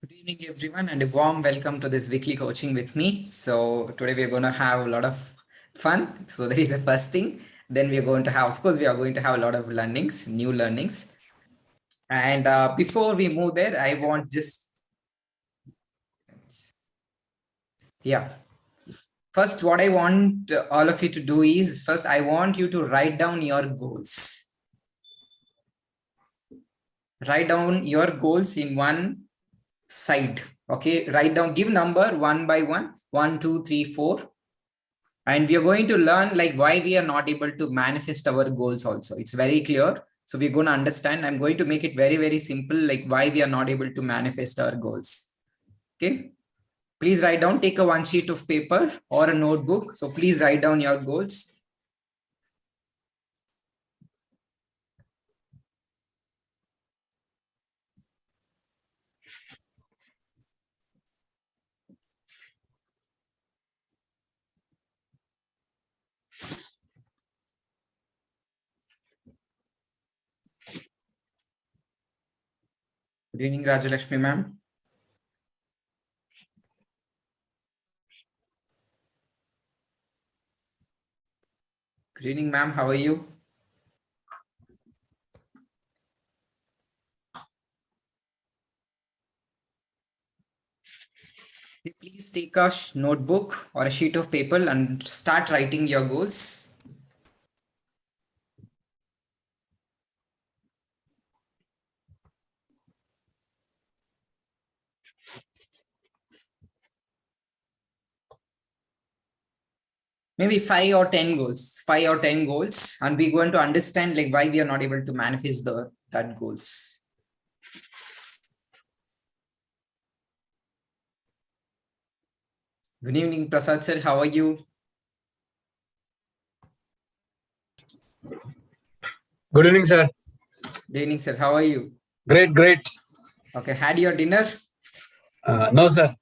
Good evening, everyone, and a warm welcome to this weekly coaching with me. So today we are going to have a lot of fun. So that is the first thing. Then we are going to have, of course, we are going to have a lot of learnings, new learnings. And before we move there, I want just, yeah. First, what I want all of you to do is, first, I want you to write down your goals. Write down your goals in one side. Okay, write down, give number one by one, 1, 2, 3, 4. And we are going to learn like why we are not able to manifest our goals also. It's very clear. So we're going to understand. I'm going to make it very, very simple, like why we are not able to manifest our goals. Okay. Please write down, take a one sheet of paper or a notebook. So please write down your goals. Good evening, Rajalakshmi ma'am. Good evening, ma'am. How are you? Please take a notebook or a sheet of paper and start writing your goals. Maybe 5 or 10 goals, and we're going to understand like why we are not able to manifest that goals. Good evening, Prasad sir. How are you? Good evening, sir. Good evening, sir. How are you? Great, great. Okay, had your dinner? No, sir.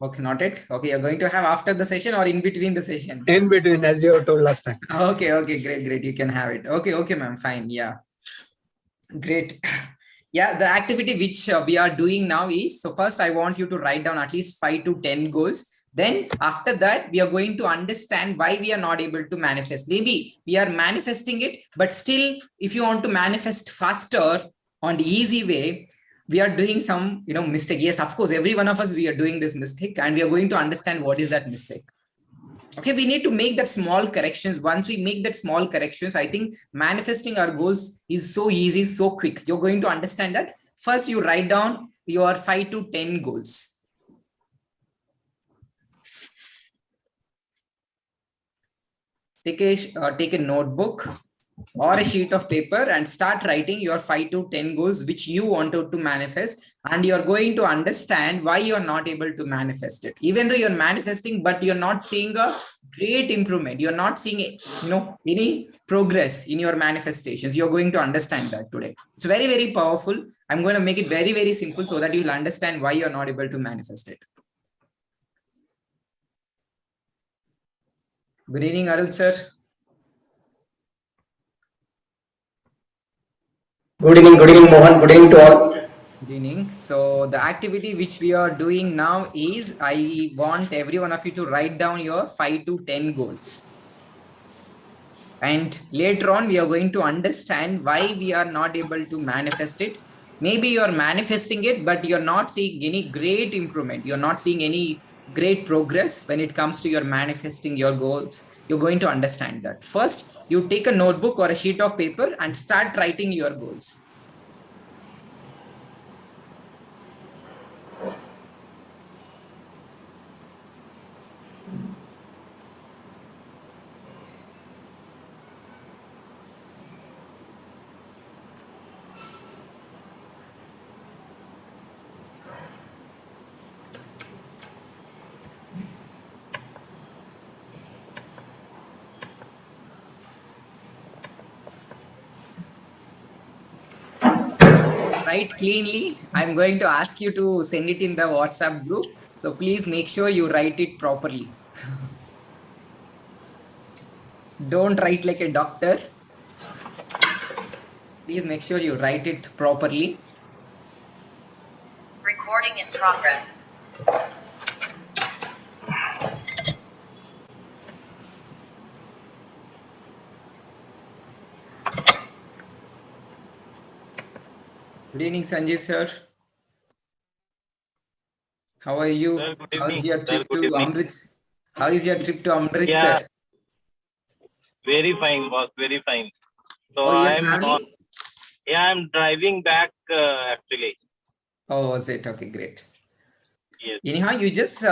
Okay, not it. Okay, you're going to have after the session or in between the session? In between, as you told last time. Okay, great. You can have it. Okay, ma'am. Fine. Yeah. Great. Yeah, the activity which we are doing now is, so first I want you to write down at least 5 to 10 goals. Then after that, we are going to understand why we are not able to manifest. Maybe we are manifesting it, but still, if you want to manifest faster on the easy way, we are doing some, mistake. Yes, of course, every one of us, we are doing this mistake, and we are going to understand what is that mistake. Okay, we need to make that small corrections. Once we make that small corrections, I think manifesting our goals is so easy, so quick. You're going to understand that. First, you write down your 5 to 10 goals. Take a notebook or a sheet of paper and start writing your 5 to 10 goals which you wanted to manifest, and you're going to understand why you're not able to manifest it. Even though you're manifesting, but you're not seeing a great improvement, you're not seeing any progress in your manifestations. You're going to understand that today. It's very, very powerful. I'm going to make it very, very simple so that you'll understand why you're not able to manifest it. Good evening, Arul sir. Good evening, Mohan. Good evening to all. Good evening. So the activity which we are doing now is, I want every one of you to write down your 5 to 10 goals. And later on, we are going to understand why we are not able to manifest it. Maybe you're manifesting it, but you're not seeing any great improvement. You're not seeing any great progress when it comes to your manifesting your goals. You're going to understand that. First, you take a notebook or a sheet of paper and start writing your goals. Write cleanly. I'm going to ask you to send it in the WhatsApp group. So please make sure you write it properly. Don't write like a doctor. Please make sure you write it properly. Recording in progress. Good evening, Sanjeev sir. How are you? Sir, good How's evening. your Sir, trip good to evening. Amritsar? How is your trip to Amritsar? Yeah, very fine, boss. Very fine. So Oh, you're I'm traveling? I'm driving back actually. Oh, was it? Okay, great. Yes. Anyhow, you just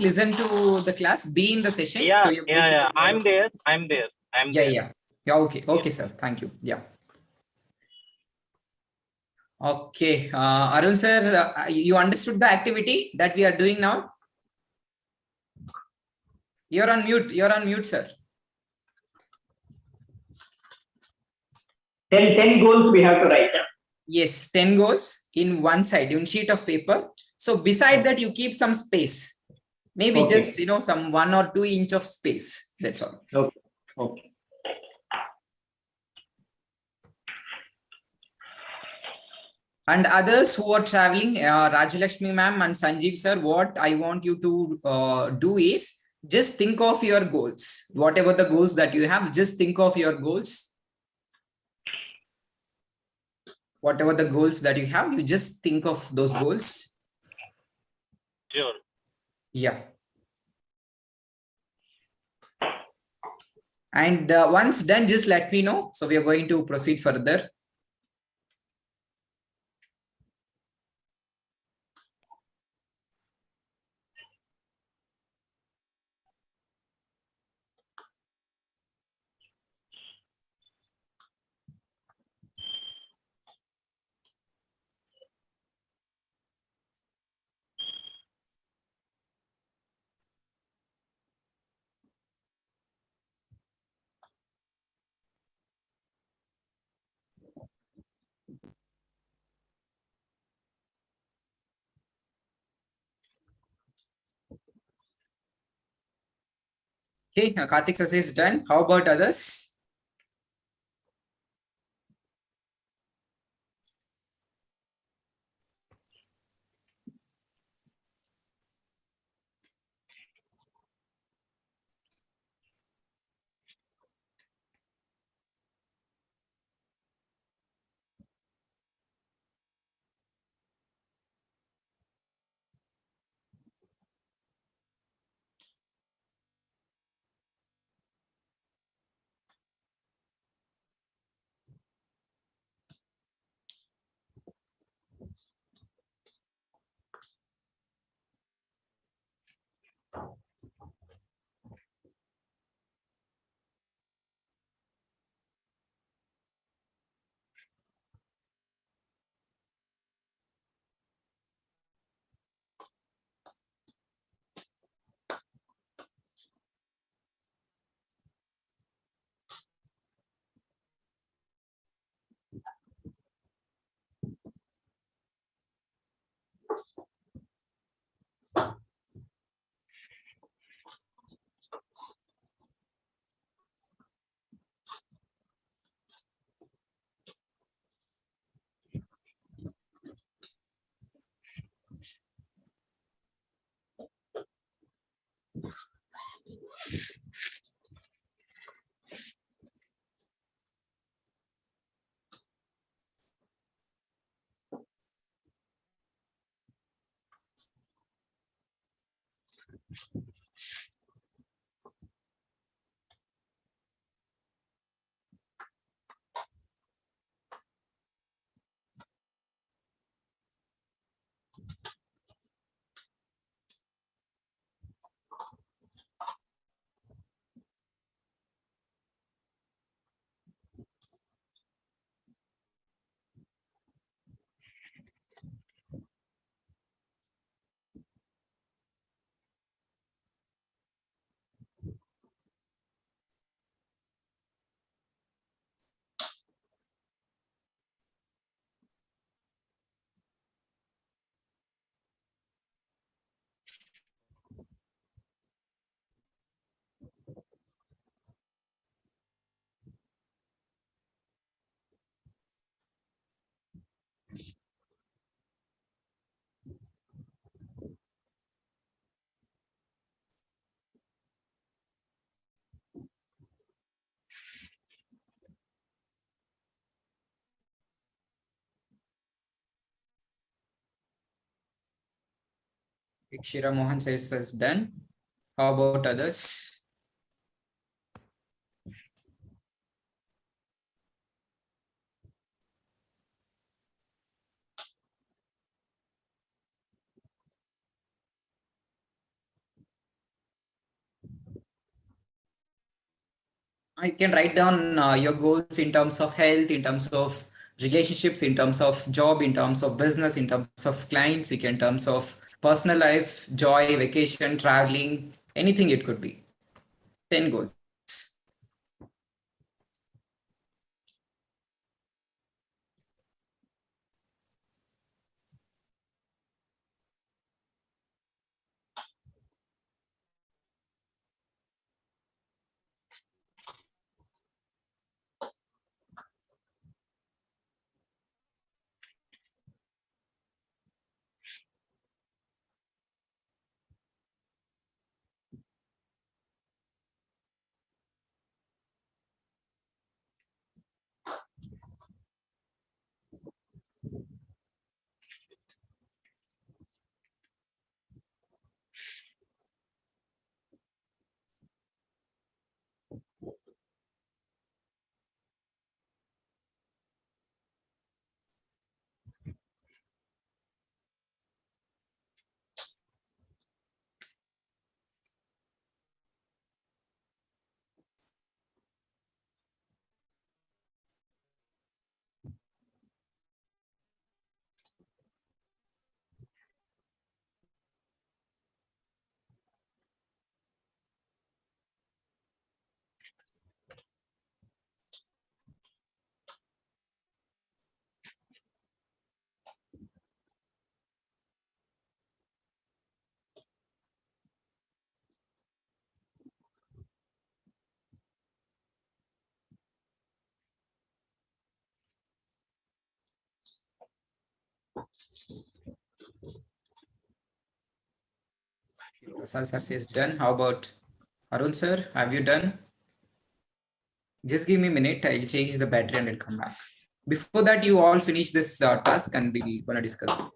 listen to the class, be in the session. So you're going to Yeah. get a lot I'm of there. I'm there. yeah. Yeah, okay. Okay, Yes. sir. Thank you. Yeah. Okay. Arun sir, you understood the activity that we are doing now? You're on mute. You're on mute, sir. 10 goals we have to write. Yes, 10 goals in one side, in sheet of paper. So beside that, you keep some space. Maybe Okay. just, some 1 or 2 inch of space. That's all. Okay. Okay. And others who are traveling, Rajalakshmi ma'am and Sanjeev sir, what I want you to do is just think of your goals. Whatever the goals that you have, just think of your goals. Whatever the goals that you have, you just think of those goals. Sure. Yeah. And once done, just let me know. So we are going to proceed further. Okay, Karthik sir is done. How about others? Ikshira Mohan says done. How about others? You can write down your goals in terms of health, in terms of relationships, in terms of job, in terms of business, in terms of clients, in terms of personal life, joy, vacation, traveling, anything it could be. 10 goals. Prasad sir says done. How about Arun sir? Have you done? Just give me a minute. I'll change the battery and I'll come back. Before that, you all finish this task and we're gonna discuss.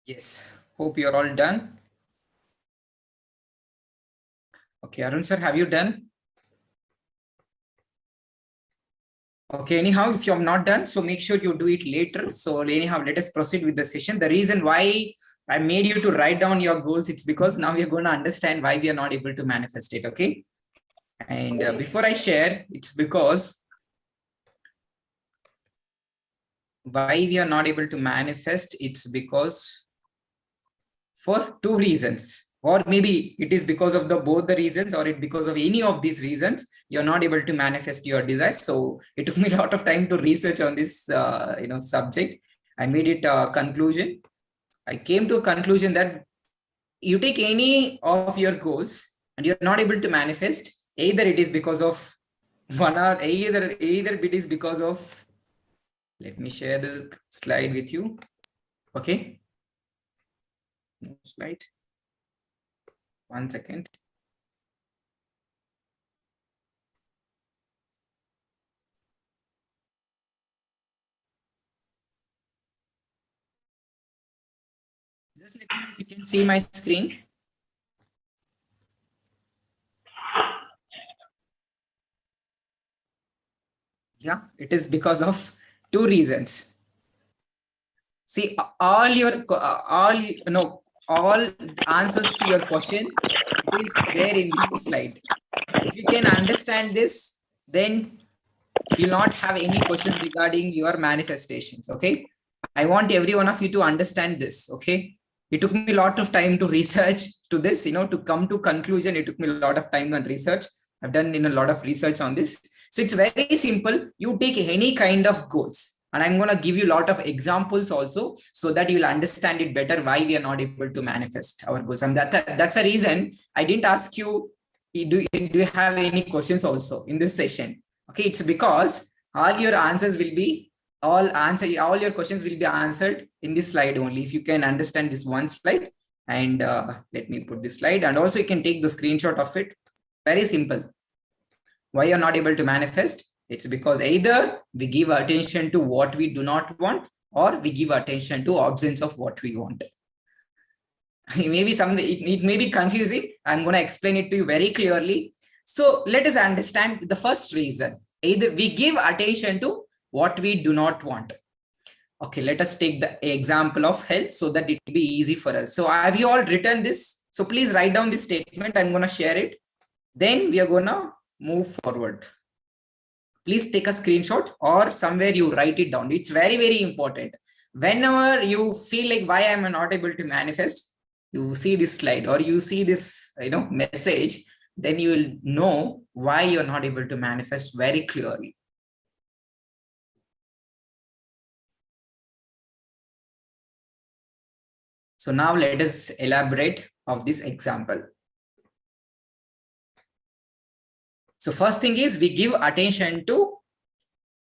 Yes. Hope you're all done. Okay, Arun sir, have you done? Okay, anyhow, if you're not done, so make sure you do it later. So anyhow, let us proceed with the session. The reason why I made you to write down your goals, it's because now we're going to understand why we are not able to manifest it. Okay. And before I share, it's because why we are not able to manifest, it's because for two reasons, or maybe it is because of the both the reasons, or it because of any of these reasons you're not able to manifest your desires. So it took me a lot of time to research on this subject. I made it a conclusion. I came to a conclusion that you take any of your goals and you're not able to manifest, either it is because of one, or either it is because of, let me share the slide with you. Okay, slide, 1 second. Just let me know if you can see my screen. Yeah, it is because of two reasons. See, all answers to your question, it is there in this slide. If you can understand this, then you'll not have any questions regarding your manifestations. Okay, I want every one of you to understand this. Okay, it took me a lot of time to research to this, to come to conclusion. It took me a lot of time and research. I've done a lot of research on this. So it's very simple. You take any kind of goals, and I'm going to give you a lot of examples also, so that you'll understand it better why we are not able to manifest our goals. And that's a reason I didn't ask you, do you have any questions also in this session? Okay, it's because all your answers will be all your questions will be answered in this slide only. If you can understand this one slide, and let me put this slide, and also you can take the screenshot of it. Very simple. Why you're not able to manifest? It's because either we give attention to what we do not want, or we give attention to absence of what we want. Maybe it may be confusing. I'm going to explain it to you very clearly. So let us understand the first reason. Either we give attention to what we do not want. Okay, let us take the example of health so that it will be easy for us. So have you all written this? So please write down this statement. I'm going to share it. Then we are going to move forward. Please take a screenshot or somewhere you write it down. It's very, very important. Whenever you feel like why am I not able to manifest, you see this slide or you see this message, then you will know why you're not able to manifest very clearly. So now let us elaborate of this example. So first thing is we give attention to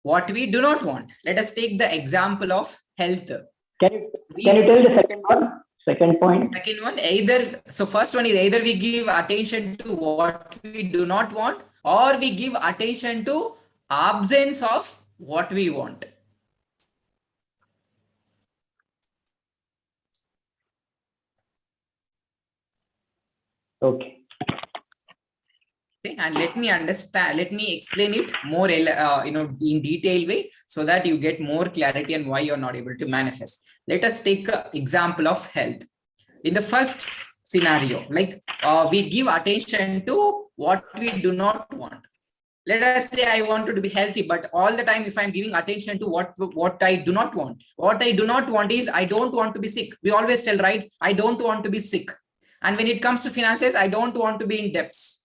what we do not want. Let us take the example of health. Can you tell the second one? Second point. Second one, first one is either we give attention to what we do not want, or we give attention to absence of what we want. Okay. Okay, and let me explain it more in detail way, so that you get more clarity on why you're not able to manifest. Let us take an example of health. In the first scenario, we give attention to what we do not want. Let us say I wanted to be healthy, but all the time if I'm giving attention to what I do not want, what I do not want is I don't want to be sick. We always tell, right? I don't want to be sick. And when it comes to finances, I don't want to be in debts.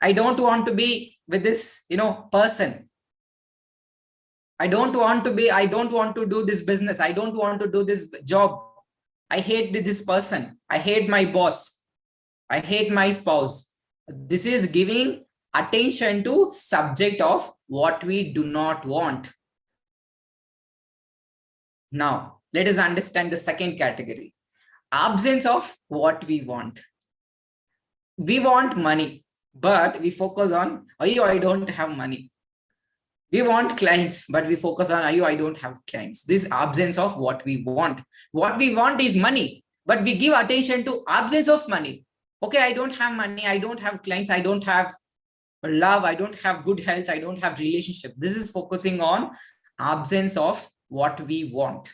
I don't want to be with this, person. I don't want to do this business. I don't want to do this job. I hate this person. I hate my boss. I hate my spouse. This is giving attention to subject of what we do not want. Now, let us understand the second category. Absence of what we want. We want money, but we focus on, oh, I don't have money. We want clients, but we focus on, I don't have clients. This absence of what we want. What we want is money, but we give attention to absence of money. Okay, I don't have money, I don't have clients, I don't have love, I don't have good health, I don't have relationship. This is focusing on absence of what we want.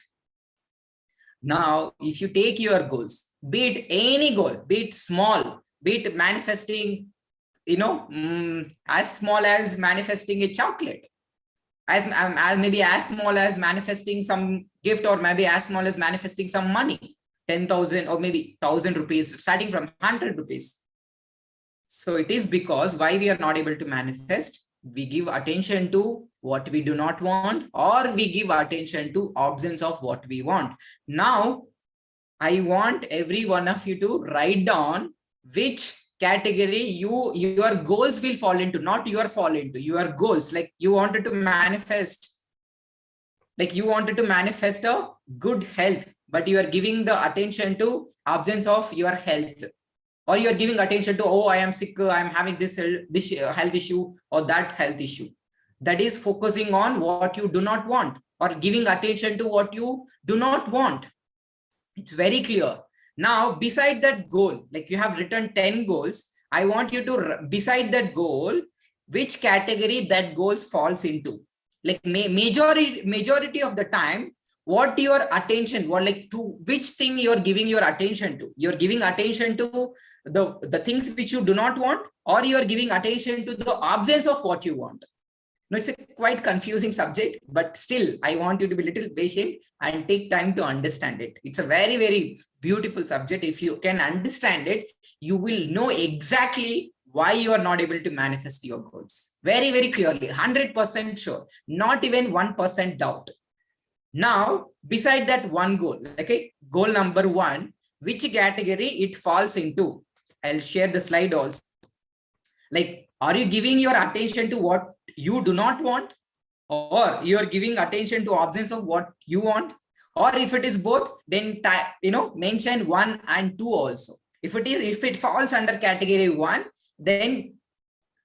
Now, if you take your goals, be it any goal, be it small, be it manifesting, as small as manifesting a chocolate, as maybe as small as manifesting some gift, or maybe as small as manifesting some money, 10,000 or maybe 1,000 rupees, starting from 100 rupees. So it is because why we are not able to manifest, we give attention to what we do not want, or we give attention to absence of what we want. Now, I want every one of you to write down which category your goals will fall into, not your fall into, your goals. Like you wanted to manifest a good health, but you are giving the attention to absence of your health, or you are giving attention to, oh, I am sick, I am having this health issue or that health issue. That is focusing on what you do not want, or giving attention to what you do not want. It's very clear. Now, beside that goal, like you have written 10 goals, I want you to, beside that goal, which category that goals falls into. Like majority of the time, what your attention, what like to which thing you're giving your attention to. You're giving attention to the things which you do not want, or you're giving attention to the absence of what you want. No, it's a quite confusing subject, but still, I want you to be a little patient and take time to understand it. It's a very, very beautiful subject. If you can understand it, you will know exactly why you are not able to manifest your goals. Very, very clearly, 100% sure, not even 1% doubt. Now, beside that one goal, okay, goal number one, which category it falls into? I'll share the slide also. Like, are you giving your attention to what you do not want, or you are giving attention to absence of what you want? Or if it is both, then mention 1 and 2 also. If it falls under category 1, then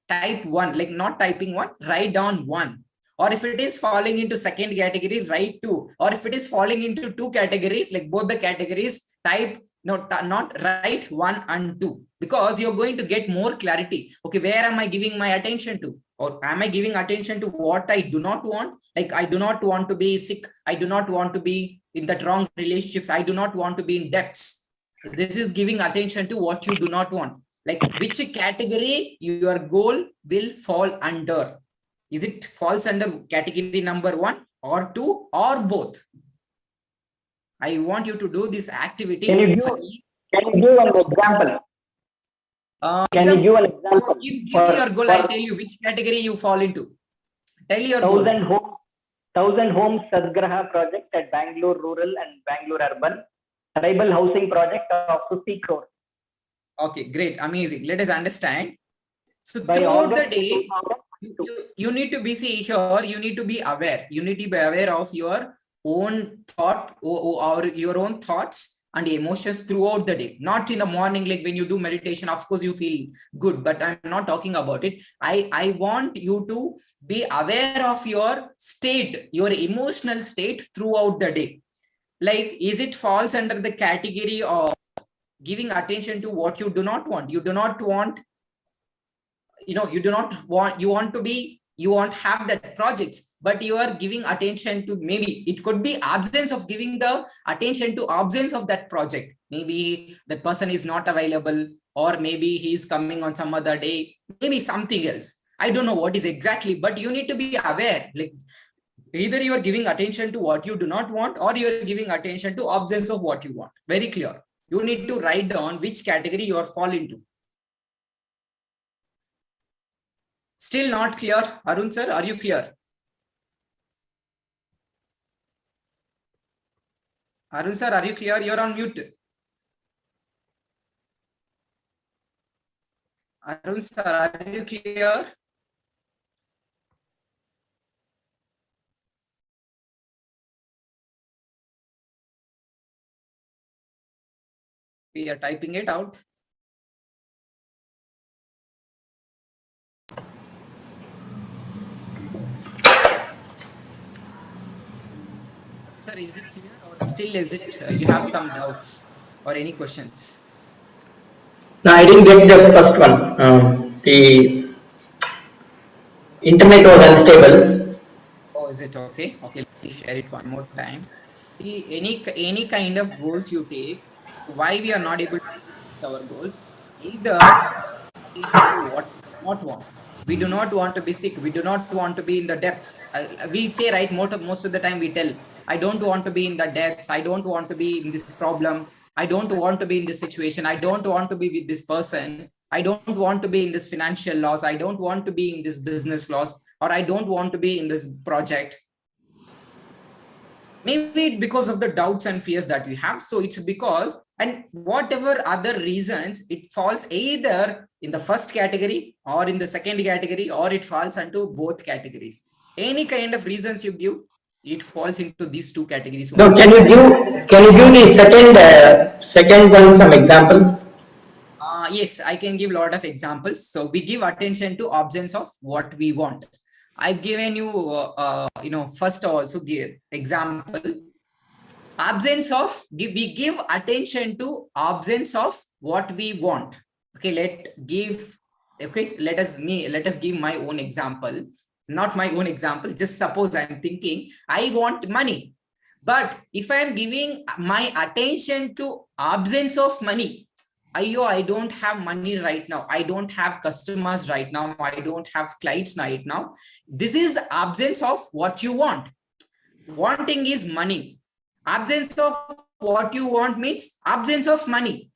type 1, like not typing 1, write down 1. Or if it is falling into second category, write 2. Or if it is falling into 2 categories, like both the categories, type not write 1 and 2, because you're going to get more clarity. Okay, where am I giving my attention to? Or am I giving attention to what I do not want? Like I do not want to be sick, I do not want to be in that wrong relationships, I do not want to be in debts. This is giving attention to what you do not want. Like which category your goal will fall under? Is it falls under category number 1 or 2 or both? I want you to do this activity. Can you give an example? Can you give an example? Give me your goal. I'll tell you which category you fall into. Tell your 1,000 homes Sadgraha project at Bangalore Rural and Bangalore Urban. Tribal housing project of 50 crores. Okay, great. Amazing. Let us understand. So By throughout the August day, you need to be here. You need to be aware. You need to be aware of your own thought or your own thoughts and emotions throughout the day. Not in the morning, like when you do meditation, of course you feel good, but I'm not talking about it. I want you to be aware of your state, your emotional state throughout the day. Like, is it falls under the category of giving attention to what you do not want? You do not want, you want have that projects, but you are giving attention to, maybe it could be absence of giving the attention to absence of that project. Maybe that person is not available, or maybe he's coming on some other day, maybe something else. I don't know what is exactly, but you need to be aware. Like either you are giving attention to what you do not want, or you're giving attention to absence of what you want. Very clear. You need to write down which category you are fall into. Still not clear? Arun sir, are you clear? Arun sir, are you clear? You're on mute. Arun sir, are you clear? We are typing it out. Sir, is it clear or still is it you have some doubts or any questions? No, I didn't get the first one. The internet was unstable. Oh, is it okay? Okay, let me share it one more time. See, any kind of goals you take, so why we are not able to reach our goals? Either attention to what we do not want. We do not want to be sick. We do not want to be in the depths. We say, right, most of the time we tell, I don't want to be in the depths. I don't want to be in this problem. I don't want to be in this situation. I don't want to be with this person. I don't want to be in this financial loss. I don't want to be in this business loss, or I don't want to be in this project. Maybe because of the doubts and fears that we have. So it's because, and whatever other reasons, it falls either in the first category or in the second category, or it falls into both categories. Any kind of reasons you give, it falls into these two categories. No, can you give the second one some example? Yes, I can give a lot of examples. So we give attention to absence of what we want. I've given you, first also give example. Absence of, we give attention to absence of what we want. Okay, let us give my own example. Not my own example, just suppose I'm thinking I want money. But if I'm giving my attention to absence of money, I don't have money right now. I don't have customers right now. I don't have clients right now. This is absence of what you want. Wanting is money. Absence of what you want means absence of money.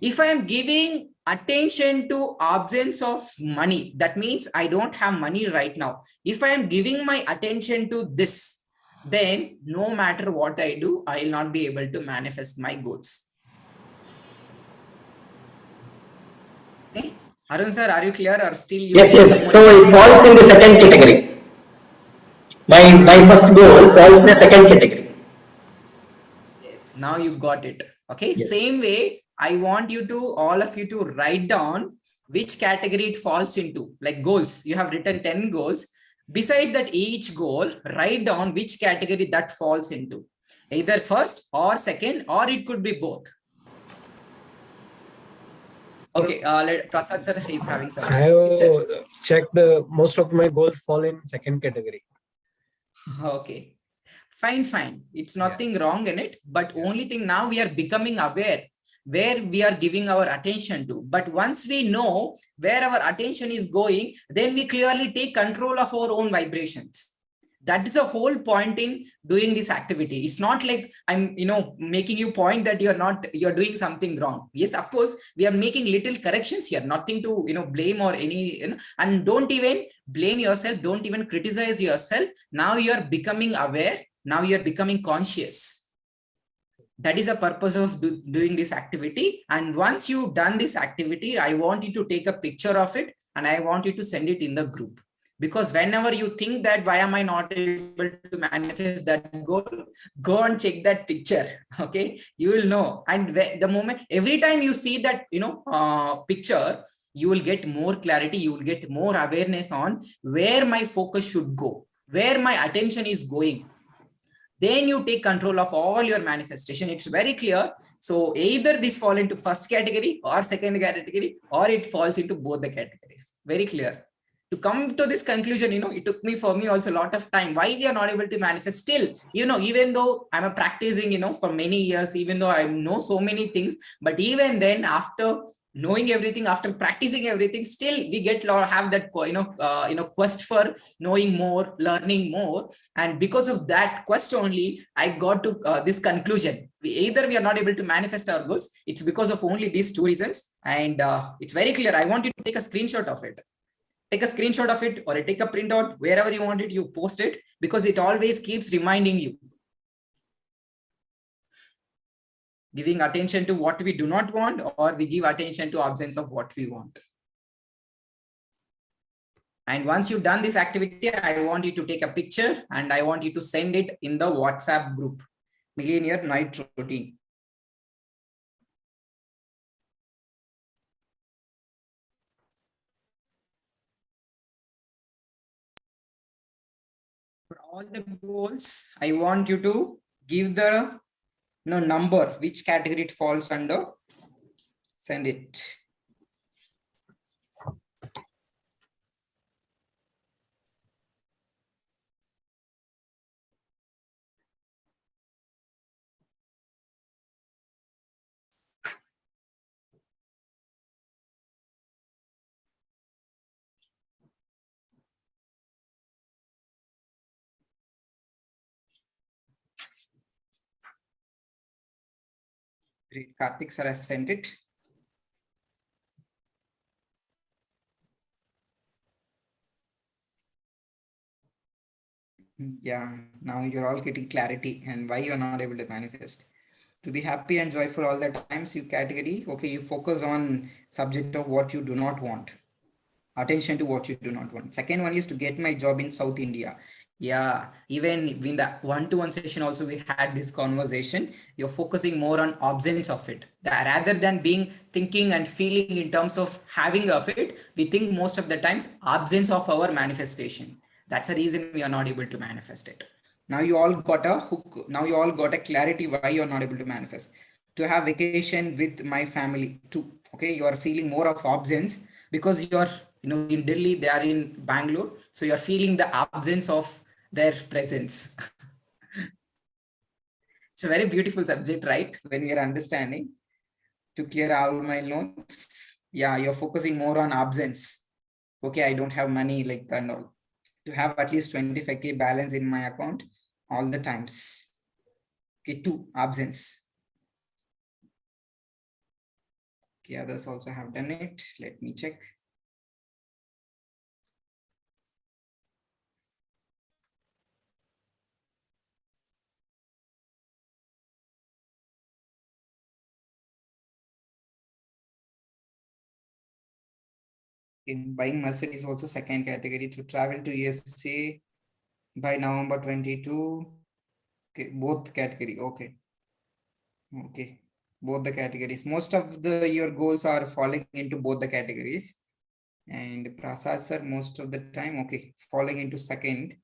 If I am giving attention to absence of money, that means I don't have money right now. If I am giving my attention to this, then no matter what I do, I will not be able to manifest my goals. Okay, Arun sir, are you clear or still you? Yes. So it falls in the second category. My first goal falls in the second category. Yes, now you got it. Okay, Yes. same way, I want you to, all of you to write down which category it falls into, like goals. You have written 10 goals. Beside that each goal, write down which category that falls into, either first or second, or it could be both. Okay, Prasad sir is having some. I have checked most of my goals fall in second category. Okay, fine. It's nothing wrong in it, but only thing now we are becoming aware where we are giving our attention to. But once we know where our attention is going, then we clearly take control of our own vibrations. That is the whole point in doing this activity. It's not like I'm, making you point that you're doing something wrong. Yes, of course, we are making little corrections here, nothing to, blame or any, and don't even blame yourself. Don't even criticize yourself. Now you're becoming aware. Now you're becoming conscious. That is the purpose of doing this activity. And once you've done this activity, I want you to take a picture of it and I want you to send it in the group. Because whenever you think that why am I not able to manifest that goal, go and check that picture. Okay, you will know. And the moment, every time you see that, picture, you will get more clarity. You will get more awareness on where my focus should go, where my attention is going. Then you take control of all your manifestation. It's very clear. So either this fall into first category or second category, or it falls into both the categories. Very clear. To come to this conclusion, it took for me also a lot of time. Why we are not able to manifest still, even though I'm a practicing, for many years, even though I know so many things, but even then, after knowing everything, after practicing everything, still we have that quest for knowing more, learning more. And because of that quest only, I got to this conclusion. Either we are not able to manifest our goals, it's because of only these two reasons. And it's very clear. I want you to take a screenshot of it. Take a screenshot of it, or take a printout, wherever you want it, you post it, because it always keeps reminding you. Giving attention to what we do not want, or we give attention to absence of what we want. And once you've done this activity, I want you to take a picture and I want you to send it in the WhatsApp group, Millionaire Night Routine. For all the goals, I want you to give the number, which category it falls under. Send it. Great. Karthik sir has sent it. Yeah, now you're all getting clarity and why you're not able to manifest. To be happy and joyful all the times, you category, okay, you focus on subject of what you do not want. Attention to what you do not want. Second one is to get my job in South India. Yeah, even in the one-to-one session also we had this conversation. You're focusing more on absence of it. Rather than being thinking and feeling in terms of having of it, we think most of the times absence of our manifestation. That's the reason we are not able to manifest it. Now you all got a hook. Now you all got a clarity why you're not able to manifest. To have vacation with my family too. Okay, you are feeling more of absence because you're in Delhi, they are in Bangalore, so you're feeling the absence of their presence. It's a very beautiful subject, right? When we are understanding. To clear all my notes, yeah, you're focusing more on absence. Okay, I don't have money, like, and all. To have at least 25K balance in my account all the times. Okay, 2, absence. Okay, others also have done it. Let me check. In buying Mercedes also second category. To travel to USA by November 22. Okay, both category. Okay. Okay. Both the categories. Most of your goals are falling into both the categories. And Prasad sir, most of the time, okay, falling into second.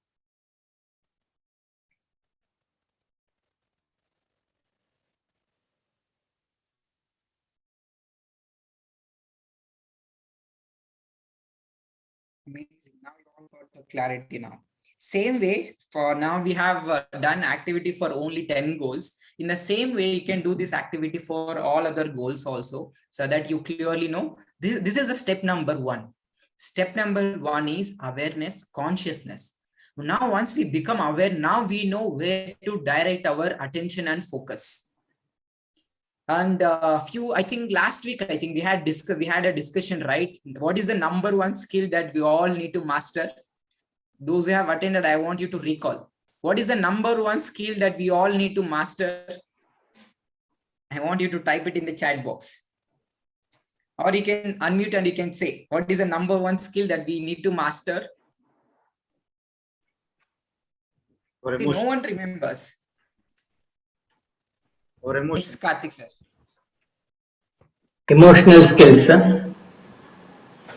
Amazing. Now you all got the clarity now. Same way, for now we have done activity for only 10 goals. In the same way, you can do this activity for all other goals also, so that you clearly know this is a step number 1. Step number 1 is awareness, consciousness. Now, once we become aware, now we know where to direct our attention and focus. And I think last week, I think we had a discussion, right? What is the number 1 skill that we all need to master? Those who have attended, I want you to recall. What is the number 1 skill that we all need to master? I want you to type it in the chat box. Or you can unmute and you can say, what is the number 1 skill that we need to master? Okay, no one remembers. Or emotions. Yes, Karthik sir. Emotional skills, sir.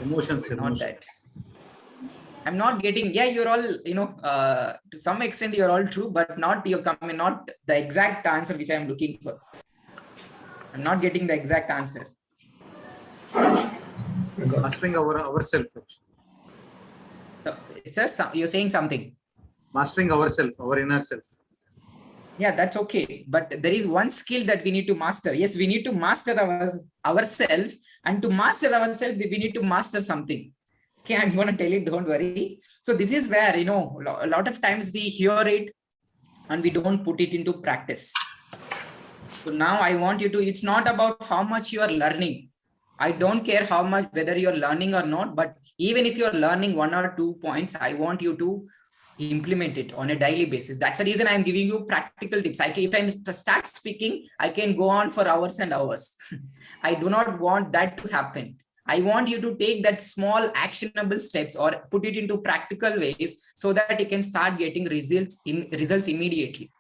Emotions. Not that. I'm not getting, yeah, you're all, to some extent you're all true, but not the exact answer which I'm looking for. I'm not getting the exact answer. Mastering ourselves. So, sir, you're saying something. Mastering ourselves, our inner self. Yeah, that's okay. But there is one skill that we need to master. Yes, we need to master ourselves, and to master ourselves, we need to master something. Okay, I'm going to tell you, don't worry. So this is where, a lot of times we hear it and we don't put it into practice. So now I want you to, it's not about how much you are learning. I don't care how much, whether you're learning or not, but even if you're learning 1 or 2 points, I want you to implement it on a daily basis. That's the reason I'm giving you practical tips. If I start speaking, I can go on for hours and hours. I do not want that to happen. I want you to take that small actionable steps or put it into practical ways so that you can start getting results immediately.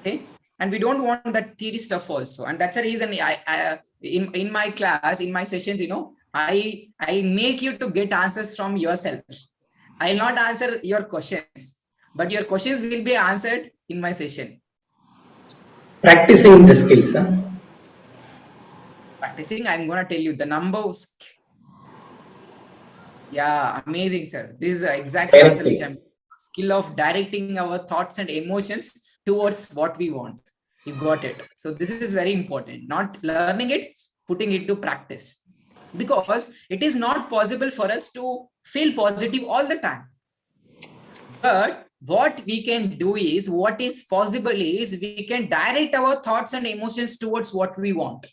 Okay. And we don't want that theory stuff also. And that's the reason in my class, in my sessions, I make you to get answers from yourself. I'll not answer your questions, but your questions will be answered in my session. Practicing the skills. Huh? Practicing, I'm going to tell you the numbers. Yeah, amazing, sir. This is exactly the answer which I'm skill of directing our thoughts and emotions towards what we want. You got it. So this is very important. Not learning it, putting it to practice. Because it is not possible for us to feel positive all the time. But what we can do is, what is possible is, we can direct our thoughts and emotions towards what we want.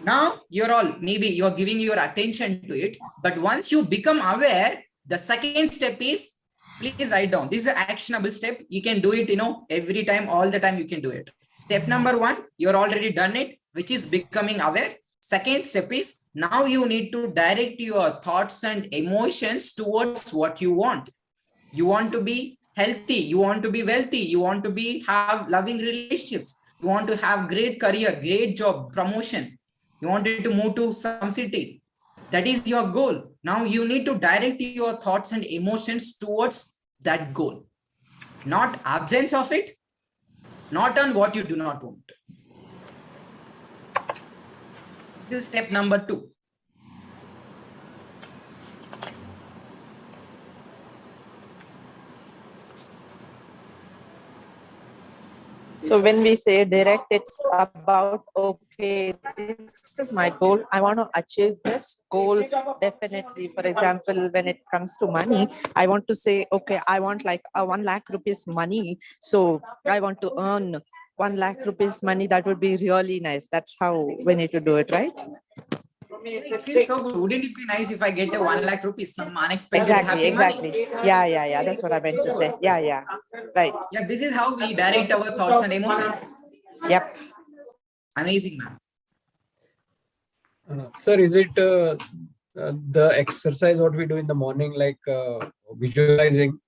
Now maybe you're giving your attention to it, but once you become aware, the second step is, please write down. This is an actionable step. You can do it, every time, all the time you can do it. Step number 1, you're already done it, which is becoming aware. Second step is, now you need to direct your thoughts and emotions towards what you want. You want to be healthy, you want to be wealthy, you want to have loving relationships, you want to have great career, great job, promotion, you wanted to move to some city. That is your goal. Now you need to direct your thoughts and emotions towards that goal, not absence of it, not on what you do not want. This is step number 2. So when we say direct, it's about, okay, this is my goal. I want to achieve this goal. Definitely. For example, when it comes to money, I want to say, okay, I want like a 1 lakh rupees money. So I want to earn 1 lakh rupees money. That would be really nice. That's how we need to do it, right? It feels so good. Wouldn't it be nice if I get a 1 lakh rupees, some unexpected happy Exactly. money? Yeah. That's what I meant to say. Yeah. Right. Yeah, this is how we direct our thoughts and emotions. Yep. Amazing, man. Sir, is it the exercise what we do in the morning, like visualizing,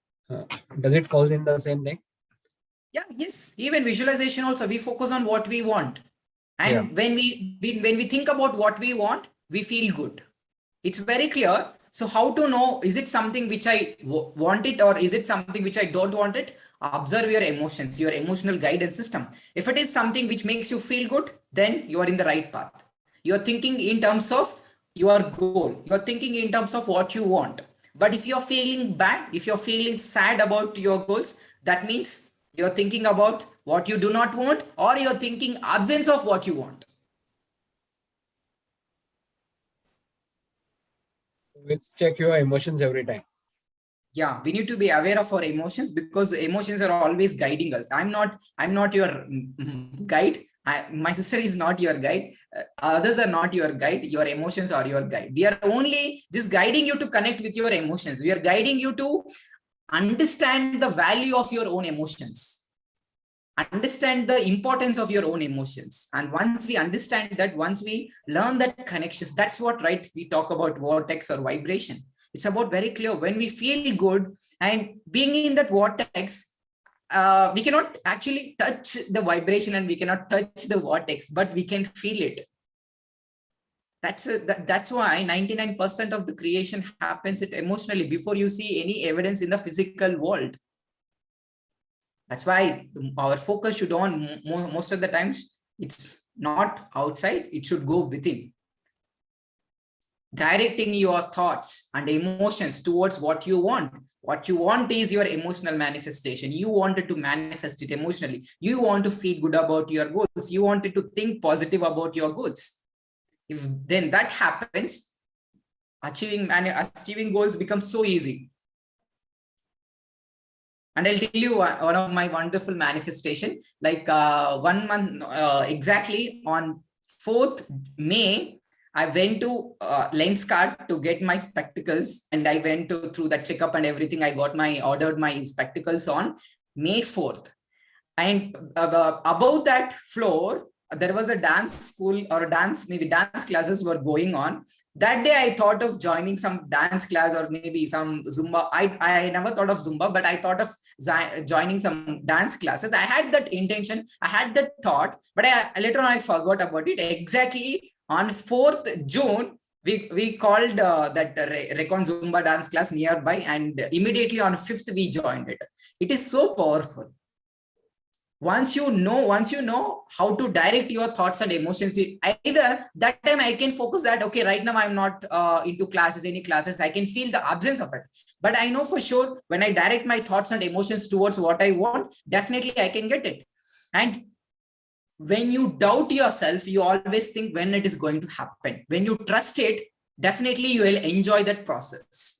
does it fall in the same thing? Yeah, yes. Even visualization also, we focus on what we want. And when we think about what we want, we feel good. It's very clear. So how to know, is it something which I want it, or is it something which I don't want it? Observe your emotions, your emotional guidance system. If it is something which makes you feel good, then you are in the right path. You're thinking in terms of your goal. You're thinking in terms of what you want. But if you're feeling bad, if you're feeling sad about your goals, that means you're thinking about what you do not want, or you're thinking absence of what you want. Let's check your emotions every time. Yeah, we need to be aware of our emotions, because emotions are always guiding us. I'm not your guide. My sister is not your guide. Others are not your guide. Your emotions are your guide. We are only just guiding you to connect with your emotions. We are guiding you to understand the value of your own emotions. Understand the importance of your own emotions. And once we understand that, once we learn that connections, that's what, right, we talk about vortex or vibration. It's about very clear, when we feel good and being in that vortex, we cannot actually touch the vibration and we cannot touch the vortex, but we can feel it. That's why 99% of the creation happens emotionally before you see any evidence in the physical world. That's why our focus should on, most of the times, it's not outside, it should go within. Directing your thoughts and emotions towards what you want. What you want is your emotional manifestation. You wanted to manifest it emotionally. You want to feel good about your goals. You wanted to think positive about your goals. If then that happens, achieving goals becomes so easy. And I'll tell you one of my wonderful manifestation, like 1 month, exactly on 4th May, I went to Lenskart to get my spectacles, and I went through that checkup and everything. I ordered my spectacles on May 4th. And above that floor, there was a dance school or dance classes were going on. That day I thought of joining some dance class or maybe some Zumba. I never thought of Zumba, but I thought of joining some dance classes. I had that intention, I had that thought, but later on I forgot about it. Exactly on 4th June, we called that Recon Zumba dance class nearby, and immediately on 5th we joined it. It is so powerful. Once you know how to direct your thoughts and emotions, either that time I can focus that, okay, right now I'm not into any classes, I can feel the absence of it. But I know for sure when I direct my thoughts and emotions towards what I want, definitely I can get it. And when you doubt yourself, you always think when it is going to happen. When you trust it, definitely you will enjoy that process.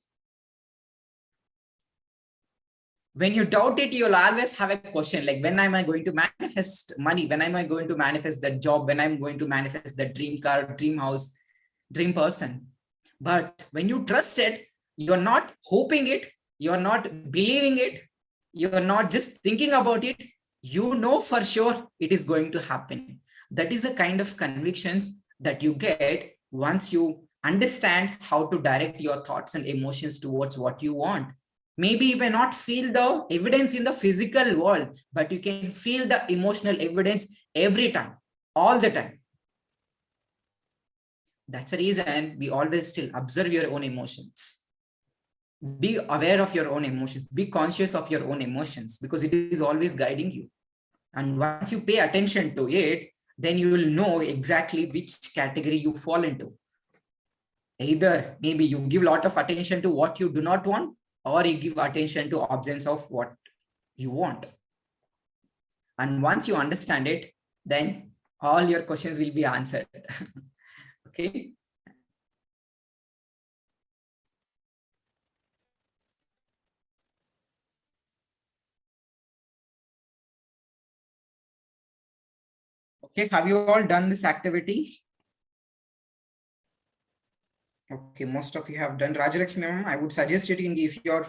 When you doubt it, you'll always have a question like, when am I going to manifest money? When am I going to manifest that job? When I'm going to manifest that dream car, dream house, dream person? But when you trust it, you're not hoping it, you're not believing it, you're not just thinking about it, you know for sure it is going to happen. That is the kind of convictions that you get once you understand how to direct your thoughts and emotions towards what you want. Maybe you may not feel the evidence in the physical world, but you can feel the emotional evidence every time, all the time. That's the reason we always still observe your own emotions. Be aware of your own emotions. Be conscious of your own emotions, because it is always guiding you. And once you pay attention to it, then you will know exactly which category you fall into. Either maybe you give a lot of attention to what you do not want, or you give attention to absence of what you want. And once you understand it, then all your questions will be answered. Okay. Okay, have you all done this activity? Okay, most of you have done. Rajalakshmi ma'am, I would suggest it if you're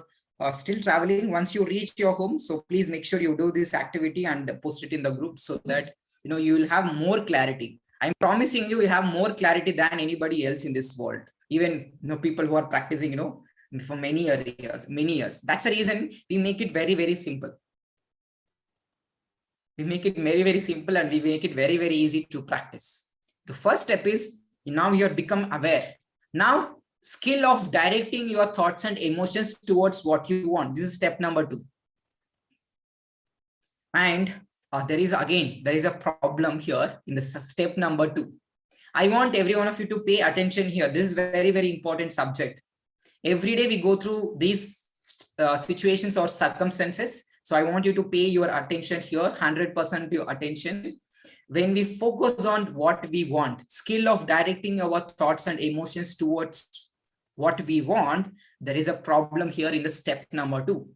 still traveling, once you reach your home, so please make sure you do this activity and post it in the group so that you will have more clarity. I'm promising you will have more clarity than anybody else in this world. Even people who are practicing for many years. That's the reason we make it very, very simple. We make it very, very simple, and we make it very, very easy to practice. The first step is now you have become aware. Now, skill of directing your thoughts and emotions towards what you want. This is step number 2. And there is a problem here in the step number 2. I want every one of you to pay attention here. This is very, very important subject. Every day we go through these situations or circumstances. So I want you to pay your attention here, 100% your attention. When we focus on what we want, skill of directing our thoughts and emotions towards what we want, there is a problem here in the step number 2.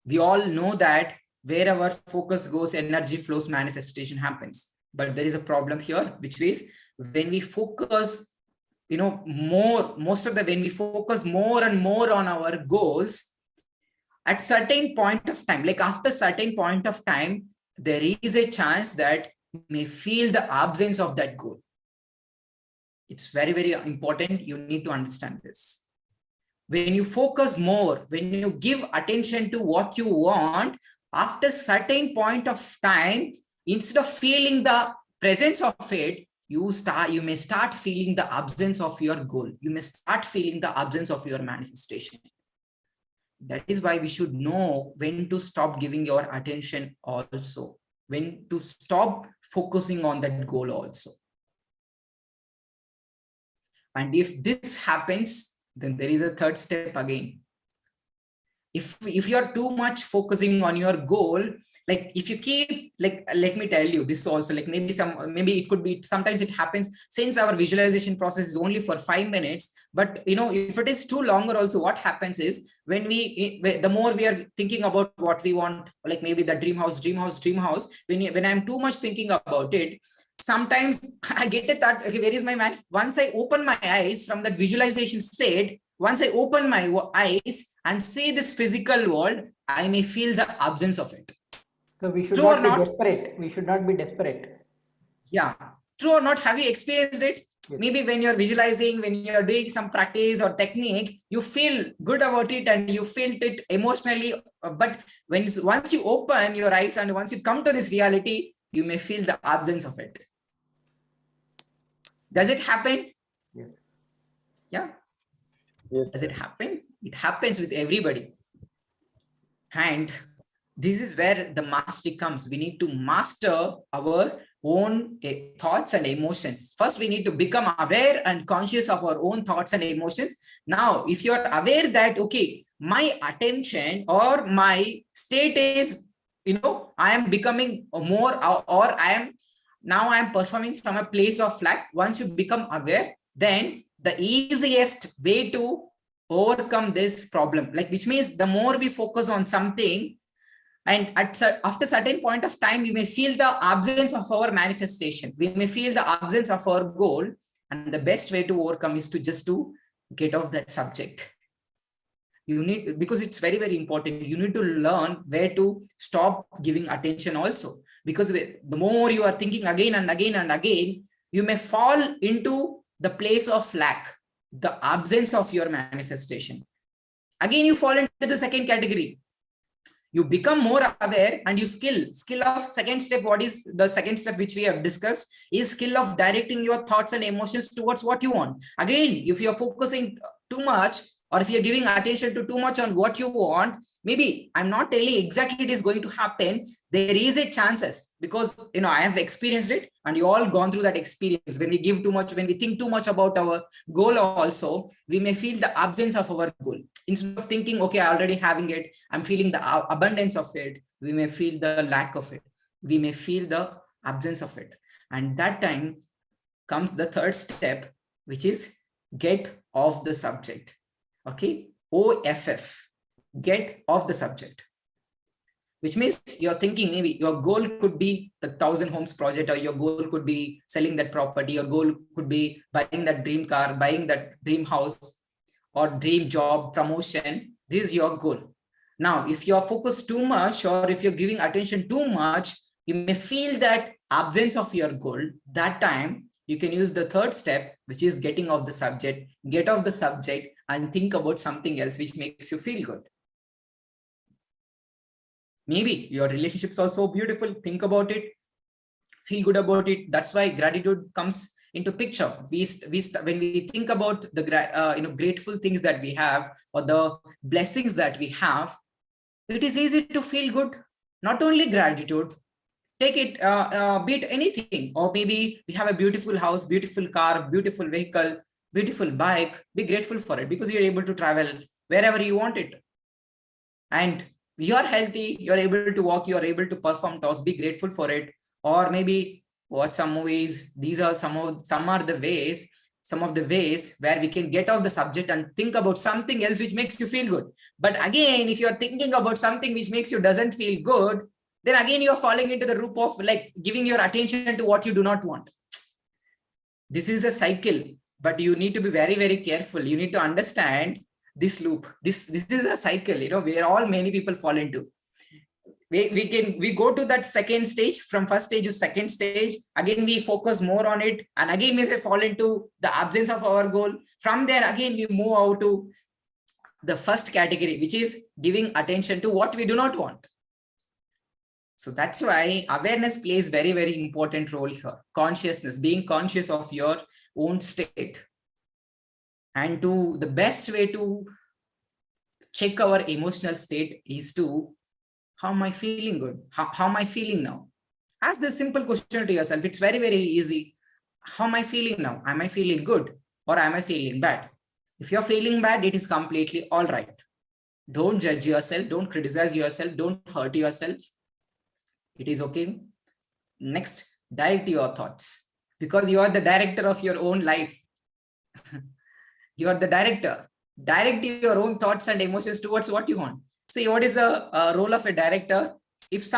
We all know that wherever focus goes, energy flows, manifestation happens. But there is a problem here, which is when we focus when we focus more and more on our goals, at certain point of time, like after certain point of time, there is a chance that you may feel the absence of that goal. It's very, very important. You need to understand this. When you focus more, when you give attention to what you want, after certain point of time, instead of feeling the presence of it, you may start feeling the absence of your goal. You may start feeling the absence of your manifestation. That is why we should know when to stop giving your attention also, when to stop focusing on that goal also. And if this happens, then there is a third step again. If you're too much focusing on your goal, like if you keep, like, let me tell you this also, like maybe it could be, sometimes it happens, since our visualization process is only for 5 minutes, but if it is too longer also, what happens is the more we are thinking about what we want, like maybe the dream house, when I'm too much thinking about it, sometimes I get a thought, okay, where is my man? Once I open my eyes from that visualization state, once I open my eyes and see this physical world, I may feel the absence of it. So we should True or not be not? desperate. We should not be desperate. Yeah. True or not? Have you experienced it? Yes. Maybe when you're visualizing, when you're doing some practice or technique, you feel good about it and you felt it emotionally. But once you open your eyes and once you come to this reality, you may feel the absence of it. Does it happen? Yes. Yeah. Yes, Does it happen? It happens with everybody. And this is where the mastery comes. We need to master our own thoughts and emotions. First, we need to become aware and conscious of our own thoughts and emotions. Now, if you're aware that, okay, my attention or my state is, I am becoming more, or I am performing from a place of lack. Once you become aware, then the easiest way to overcome this problem, like, which means the more we focus on something, and after certain point of time, we may feel the absence of our manifestation. We may feel the absence of our goal. And the best way to overcome is to just to get off that subject. You need, because it's very, very important. You need to learn where to stop giving attention also. Because the more you are thinking again and again and again, you may fall into the place of lack, the absence of your manifestation. Again, you fall into the second category. You become more aware and you skill of second step. What is the second step which we have discussed is skill of directing your thoughts and emotions towards what you want. Again, if you're focusing too much, or if you're giving attention to too much on what you want, maybe I'm not telling exactly it is going to happen. There is a chances, because I have experienced it, and you all gone through that experience. When we give too much, when we think too much about our goal also, we may feel the absence of our goal. Instead of thinking, okay, I already having it, I'm feeling the abundance of it, we may feel the lack of it. We may feel the absence of it. And that time comes the third step, which is get off the subject. Okay, OFF, get off the subject, which means you're thinking maybe your goal could be the 1,000 homes project, or your goal could be selling that property, your goal could be buying that dream car, buying that dream house, or dream job, promotion. This is your goal. Now, if you're focused too much, or if you're giving attention too much, you may feel that absence of your goal. That time, you can use the third step, which is getting off the subject. Get off the subject and think about something else which makes you feel good. Maybe your relationships are so beautiful. Think about it. Feel good about it. That's why gratitude comes into picture. When we think about the grateful things that we have, or the blessings that we have, it is easy to feel good. Not only gratitude, take it, be it anything, or maybe we have a beautiful house, beautiful car, beautiful vehicle, beautiful bike. Be grateful for it, because you're able to travel wherever you want it. And you're healthy, you're able to walk, you're able to perform tasks, be grateful for it. Or maybe watch some movies. These are some of the ways where we can get off the subject and think about something else which makes you feel good. But again, if you're thinking about something which makes you doesn't feel good, then again you're falling into the loop of like giving your attention to what you do not want. This is a cycle, but you need to be very, very careful. You need to understand this loop. This is a cycle, where all many people fall into. We go to that second stage, from first stage to second stage. Again, we focus more on it, and again we fall into the absence of our goal. From there, again we move out to the first category, which is giving attention to what we do not want. So that's why awareness plays very, very important role here. Consciousness, being conscious of your own state. And the best way to check our emotional state is to, how am I feeling good? How am I feeling now? Ask this simple question to yourself. It's very, very easy. How am I feeling now? Am I feeling good, or am I feeling bad? If you're feeling bad, it is completely all right. Don't judge yourself. Don't criticize yourself. Don't hurt yourself. It is okay. Next, direct your thoughts, because you are the director of your own life. You are the director. Direct your own thoughts and emotions towards what you want. See, what is the role of a director? If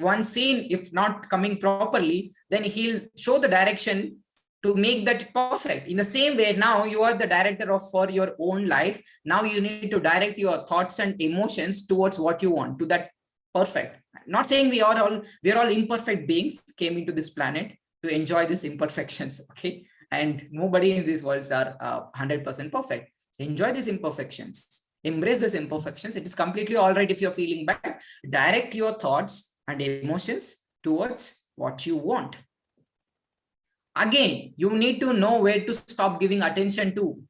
one scene, if not coming properly, then he'll show the direction to make that perfect. In the same way, now you are the director for your own life. Now you need to direct your thoughts and emotions towards what you want, to that perfect. Not saying we are all imperfect beings, came into this planet to enjoy these imperfections. Okay. And nobody in these worlds are 100% perfect. Enjoy these imperfections. Embrace these imperfections. It is completely all right if you're feeling bad. Direct your thoughts and emotions towards what you want. Again, you need to know where to stop giving attention to.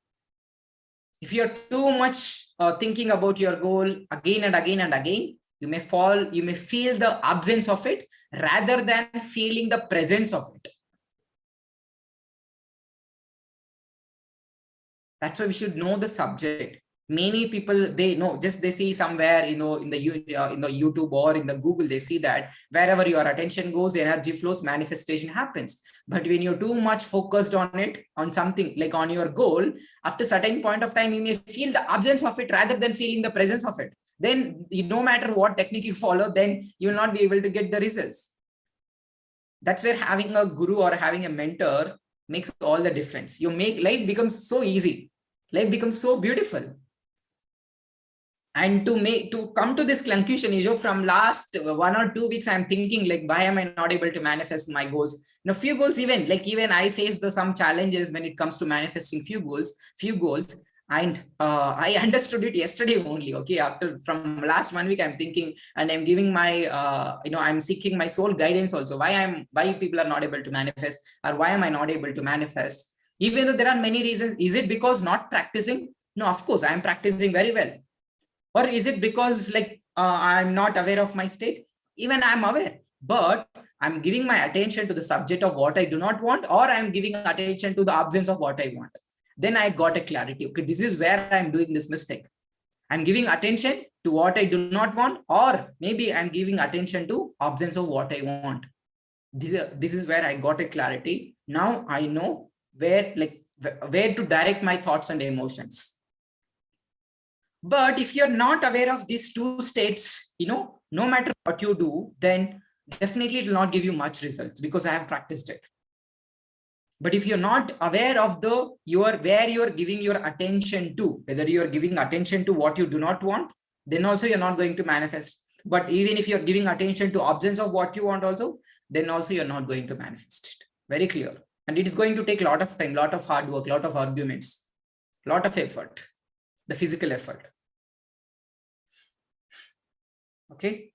If you're too much thinking about your goal again and again and again, You may feel the absence of it rather than feeling the presence of it. That's why we should know the subject. Many people, they know, just they see somewhere, in the YouTube or in the Google, they see that wherever your attention goes, energy flows, manifestation happens. But when you're too much focused on it, on something like on your goal, after a certain point of time, you may feel the absence of it rather than feeling the presence of it. Then no matter what technique you follow, then you will not be able to get the results. That's where having a guru or having a mentor makes all the difference. Life becomes so easy. Life becomes so beautiful. And to come to this conclusion, from last 1 or 2 weeks, I'm thinking like, why am I not able to manifest my goals? Few goals, even I faced some challenges when it comes to manifesting few goals, and I understood it yesterday only. Okay, from last 1 week, I'm thinking, and I'm giving my, I'm seeking my soul guidance also. Why people are not able to manifest, or why am I not able to manifest? Even though there are many reasons. Is it because not practicing? No, of course, I'm practicing very well. Or is it because I'm not aware of my state? Even I'm aware, but I'm giving my attention to the subject of what I do not want, or I'm giving attention to the absence of what I want. Then I got a clarity. Okay, this is where I'm doing this mistake. I'm giving attention to what I do not want, or maybe I'm giving attention to absence of what I want. This is where I got a clarity. Now I know where to direct my thoughts and emotions. But if you're not aware of these two states, no matter what you do, then definitely it will not give you much results, because I have practiced it. But if you're not aware of where you're giving your attention to, whether you're giving attention to what you do not want, then also you're not going to manifest. But even if you're giving attention to absence of what you want also, then also you're not going to manifest it. Very clear. And it is going to take a lot of time, lot of hard work, lot of arguments, lot of effort, the physical effort. Okay.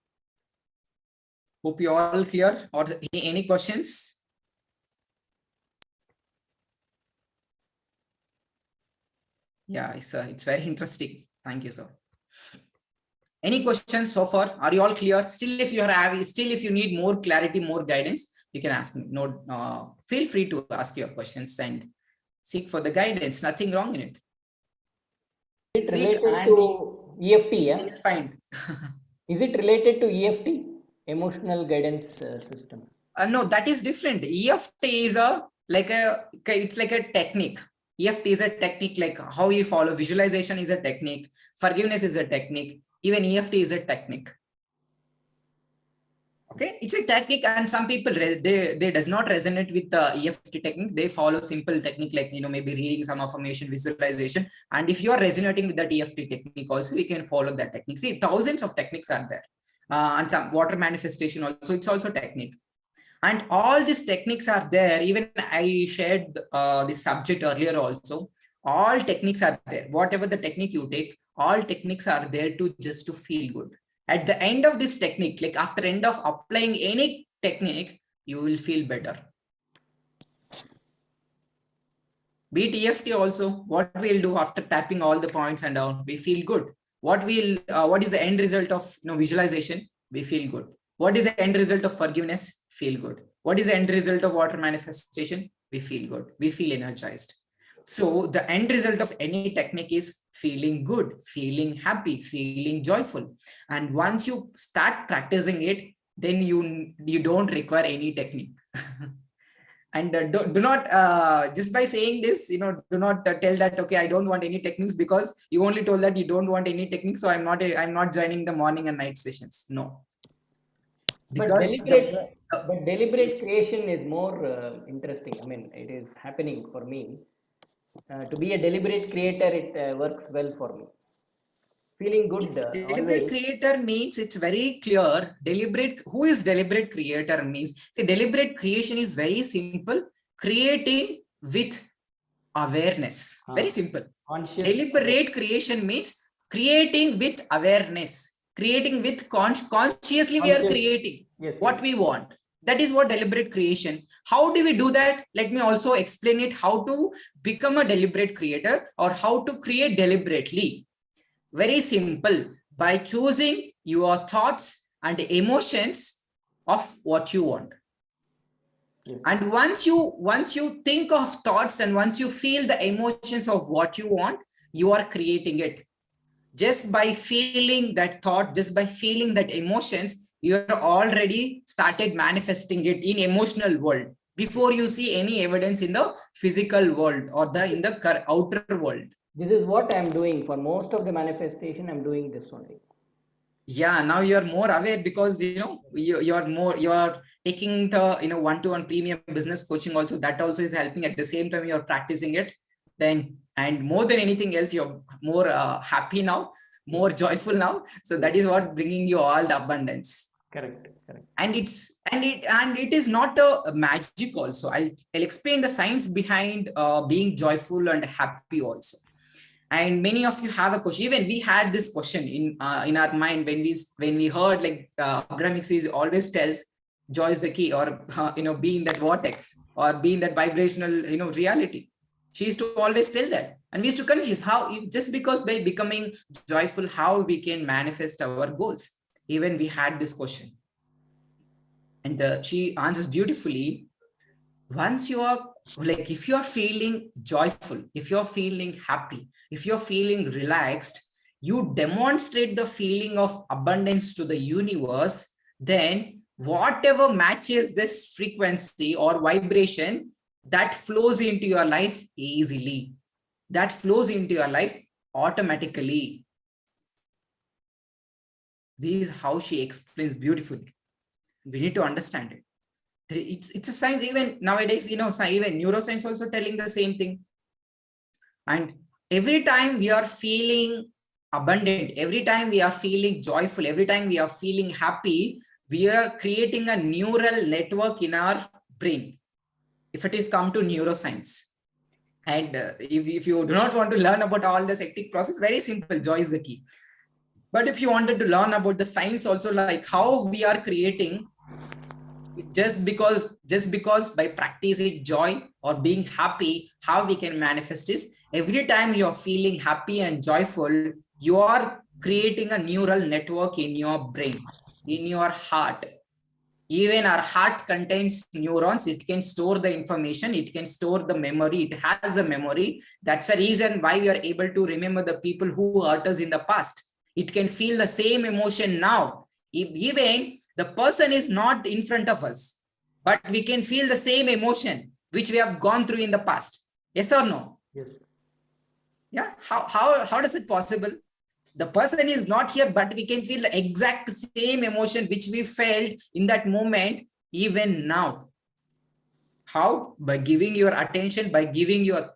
Hope you all clear, or any questions? Yeah, it's very interesting. Thank you, sir. Any questions so far? Are you all clear? Still, if you need more clarity, more guidance, you can ask me. No, feel free to ask your questions and seek for the guidance. Nothing wrong in it. Is it related to EFT? Yeah. Fine. Is it related to EFT, emotional guidance system? No, that is different. EFT is it's like a technique. EFT is a technique, like how you follow. Visualization is a technique. Forgiveness is a technique. Even EFT is a technique. Okay, it's a technique, and some people they does not resonate with the EFT technique. They follow simple technique like maybe reading some affirmation, visualization. And if you are resonating with that EFT technique, also we can follow that technique. See, thousands of techniques are there, and some water manifestation also. It's also technique, and all these techniques are there. Even I shared this subject earlier also. All techniques are there. Whatever the technique you take, all techniques are there just to feel good. At the end of this technique, like after end of applying any technique, you will feel better. Be it EFT also, what we'll do after tapping all the points and down, we feel good. What is the end result of visualization? We feel good. What is the end result of forgiveness? Feel good. What is the end result of water manifestation? We feel good. We feel energized. So the end result of any technique is feeling good, feeling happy, feeling joyful. And once you start practicing it, then you don't require any technique. And do not just by saying this, do not tell that, okay, I don't want any techniques, because you only told that you don't want any techniques, so I'm not joining the morning and night sessions. No. Because but deliberate creation is more interesting. I mean, it is happening for me. To be a deliberate creator, it works well for me. Feeling good. Deliberate creator means, it's very clear. Who is deliberate creator means? See, deliberate creation is very simple. Creating with awareness. Very simple. Conscious. Deliberate creation means creating with awareness. Creating with consciously we are creating what we want. That is what deliberate creation. How do we do that? Let me also explain it, how to become a deliberate creator, or how to create deliberately. Very simple. by choosing your thoughts and emotions of what you want. Yes. And once you think of thoughts and once you feel the emotions of what you want, you are creating it. Just by feeling that thought, just by feeling that emotions, you're already started manifesting it in emotional world before you see any evidence in the physical world or in the outer world. This is what I'm doing for most of the manifestation. I'm doing this only. Yeah, now you're more aware because you're taking the one-to-one premium business coaching also. That also is helping. At the same time you're practicing it, then and more than anything else, you're more happy now, more joyful now. So that is what bringing you all the abundance. Correct. And it is not a magic also. I'll explain the science behind being joyful and happy also. And many of you have a question. Even we had this question in our mind when we heard like Abraham Hicks always tells joy is the key, or be in that vortex or be in that vibrational reality. She used to always tell that, and we used to confuse how just because by becoming joyful how we can manifest our goals. Even we had this question, and she answers beautifully. Once you are like, if you are feeling joyful, if you're feeling happy, if you're feeling relaxed, you demonstrate the feeling of abundance to the universe, then whatever matches this frequency or vibration, that flows into your life easily, that flows into your life automatically. This is how she explains beautifully. We need to understand it. It's a science. Even nowadays, even neuroscience also telling the same thing. And every time we are feeling abundant, every time we are feeling joyful, every time we are feeling happy, we are creating a neural network in our brain, if it is come to neuroscience. And if you do not want to learn about all this hectic process, very simple, joy is the key. But if you wanted to learn about the science also, like how we are creating, just because by practicing joy or being happy, how we can manifest is every time you're feeling happy and joyful, you are creating a neural network in your brain, in your heart. Even our heart contains neurons. It can store the information. It can store the memory. It has a memory. That's the reason why we are able to remember the people who hurt us in the past. It can feel the same emotion now. Even the person is not in front of us, but we can feel the same emotion which we have gone through in the past. Yes or no? Yes. Yeah. How does it possible? The person is not here, but we can feel the exact same emotion which we felt in that moment, even now. How? By giving your attention, by giving your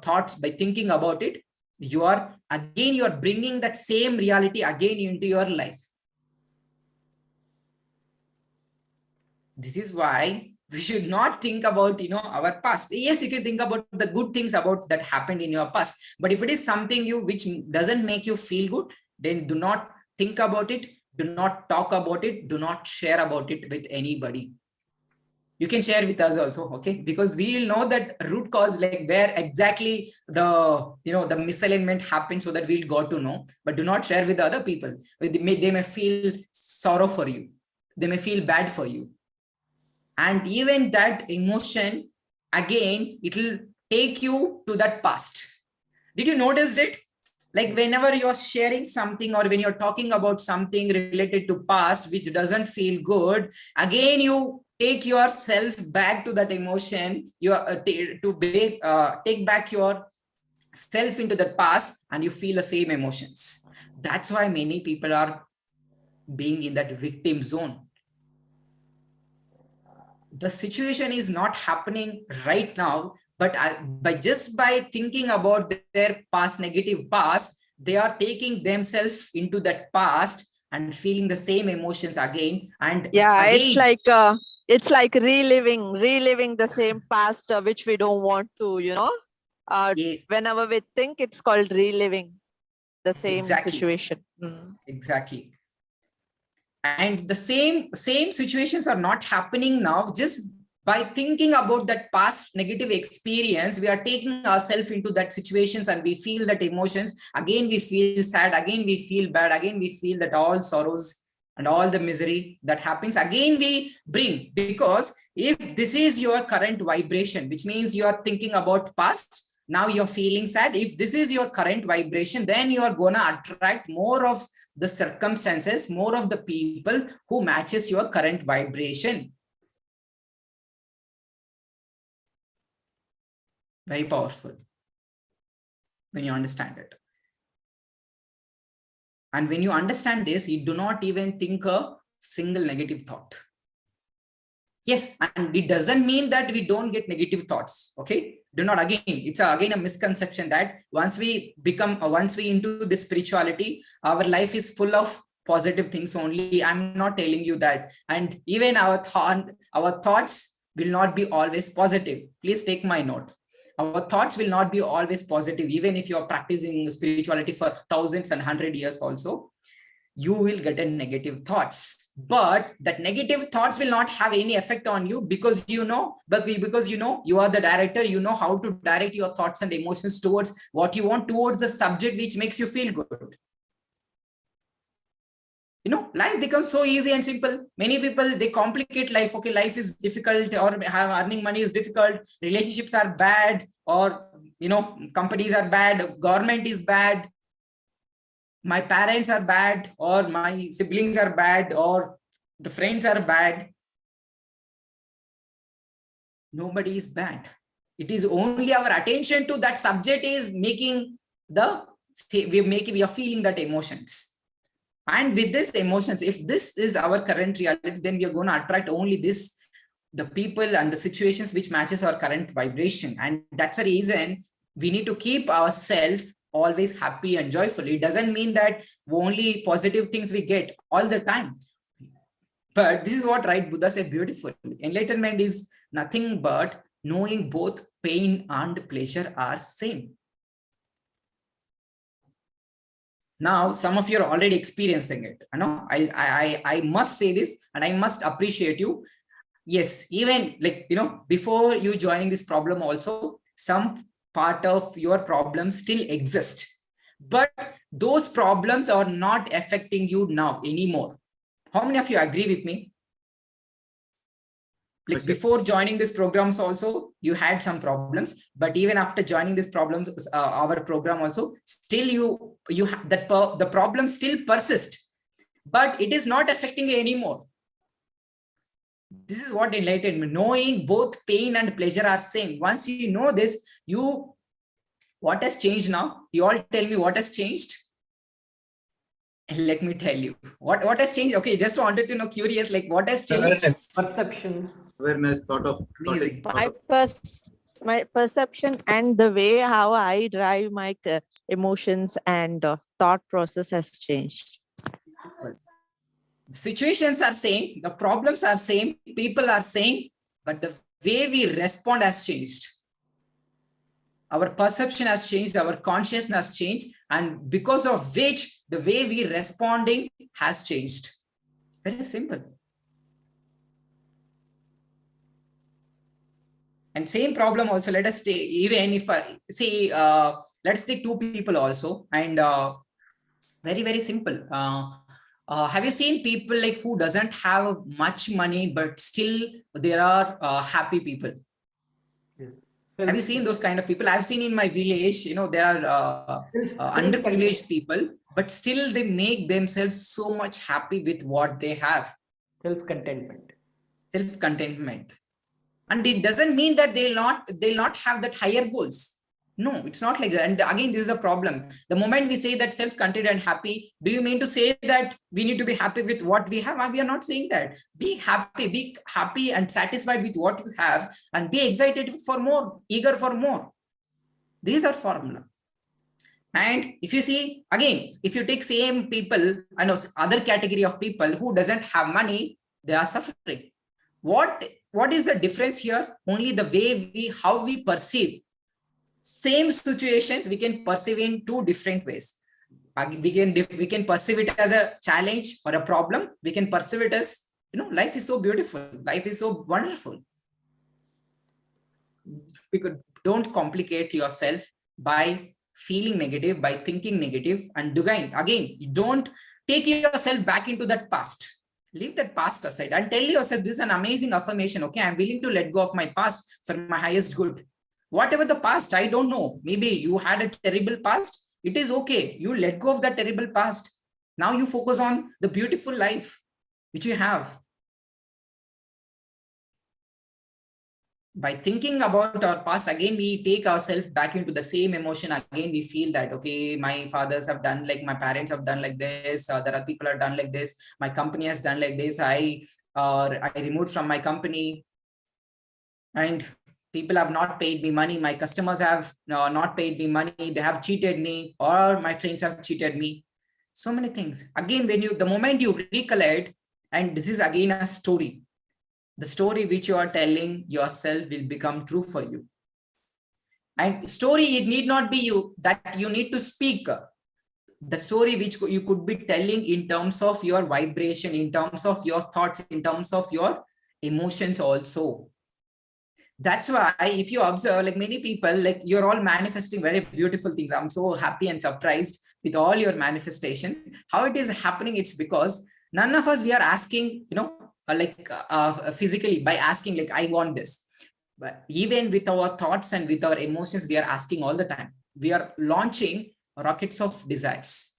thoughts, by thinking about it, you are bringing that same reality again into your life. This is why we should not think about our past. Yes, you can think about the good things about that happened in your past, but if it is something which doesn't make you feel good, then do not think about it, do not talk about it, do not share about it with anybody. You can share with us also, okay? Because we will know that root cause, like where exactly the the misalignment happened, so that we'll got to know. But do not share with other people. They may feel sorrow for you, they may feel bad for you. And even that emotion, again, it will take you to that past. Did you notice it? Like whenever you're sharing something or when you're talking about something related to past, which doesn't feel good, again, you take yourself back to that emotion. You are take back your self into the past and you feel the same emotions. That's why many people are being in that victim zone. The situation is not happening right now, but by thinking about their past, negative past, they are taking themselves into that past and feeling the same emotions again and Yeah, again. it's like reliving the same past, which we don't want to, Yes, whenever we think, it's called reliving the same exactly. situation. Exactly. And the same situations are not happening now, just by thinking about that past negative experience, we are taking ourselves into that situations and we feel that emotions. Again, we feel sad. Again, we feel bad. Again, we feel that all sorrows and all the misery that happens. Again, we bring, because if this is your current vibration, which means you are thinking about past, now you're feeling sad. If this is your current vibration, then you are gonna attract more of the circumstances, more of the people who matches your current vibration. Very powerful when you understand it. And when you understand this, you do not even think a single negative thought. Yes, and it doesn't mean that we don't get negative thoughts. Okay, do not, again, it's again a misconception that once we into this spirituality, our life is full of positive things only. I'm not telling you that. And even our thoughts will not be always positive. Please take my note. Our thoughts will not be always positive. Even if you're practicing spirituality for thousands and 100 years also, you will get a negative thoughts. But that negative thoughts will not have any effect on you, because you know you are the director. You know how to direct your thoughts and emotions towards what you want, towards the subject which makes you feel good. You know, life becomes so easy and simple. Many people, they complicate life. Okay, life is difficult, or earning money is difficult, relationships are bad, or you know, companies are bad, government is bad, my parents are bad, or my siblings are bad, or the friends are bad. Nobody is bad. It is only our attention to that subject is making we are feeling that emotions. And with this emotions, if this is our current reality, then we are going to attract only the people and the situations which matches our current vibration. And that's the reason we need to keep ourselves always happy and joyful. It doesn't mean that only positive things we get all the time. But this is what Buddha said beautifully. Enlightenment is nothing but knowing both pain and pleasure are same. Now, some of you are already experiencing it. I know I must say this, and I must appreciate you. Yes, even before you joining this problem also, some part of your problem still exist. But those problems are not affecting you now anymore. How many of you agree with me? Before joining these programs also, you had some problems, but even after joining this our program also, still the problem still persist, but it is not affecting you anymore. This is what enlightenment, knowing both pain and pleasure are same. Once you know this, what has changed now? You all tell me what has changed. And let me tell you what has changed. Okay, just wanted to know, curious, what has changed? Perception. Awareness, My perception and the way how I drive my emotions and thought process has changed. Situations are same, the problems are same, people are same, but the way we respond has changed. Our perception has changed, our consciousness has changed, and because of which the way we responding has changed. Very simple. And same problem also, let us take, even if I see, let's take two people also, and very, very simple. Have you seen people who doesn't have much money, but still there are happy people? Yes. Have you seen those kind of people? I've seen in my village, there are underprivileged people, but still they make themselves so much happy with what they have. Self-contentment. Self-contentment. And it doesn't mean that they'll not have that higher goals. No, it's not like that. And again, this is a problem. The moment we say that self-content and happy, do you mean to say that we need to be happy with what we have? We are not saying that. Be happy and satisfied with what you have, and be excited for more, eager for more. This is our formula. And if you see, again, if you take same people, I know other category of people who doesn't have money, they are suffering. What is the difference here? Only the way how we perceive. Same situations we can perceive in two different ways. We can perceive it as a challenge or a problem. We can perceive it as, life is so beautiful. Life is so wonderful. because don't complicate yourself by feeling negative, by thinking negative, and again, you don't take yourself back into that past. Leave that past aside and tell yourself, this is an amazing affirmation. Okay, I'm willing to let go of my past for my highest good. Whatever the past, I don't know. Maybe you had a terrible past. It is okay. You let go of that terrible past. Now you focus on the beautiful life which you have. By thinking about our past, again, we take ourselves back into the same emotion. Again, we feel that, okay, my fathers have done like, my parents have done like this. There are people have done like this. My company has done like this. I removed from my company and people have not paid me money. My customers have not paid me money. They have cheated me, or my friends have cheated me. So many things. Again, the moment you recollect, and this is again a story. The story which you are telling yourself will become true for you. And story, it need not be you, that you need to speak. The story which you could be telling in terms of your vibration, in terms of your thoughts, in terms of your emotions also. That's why if you observe, like many people, like you're all manifesting very beautiful things. I'm so happy and surprised with all your manifestation. How it is happening, it's because none of us, we are asking, physically by asking, like, I want this. But even with our thoughts and with our emotions, we are asking all the time. We are launching rockets of desires.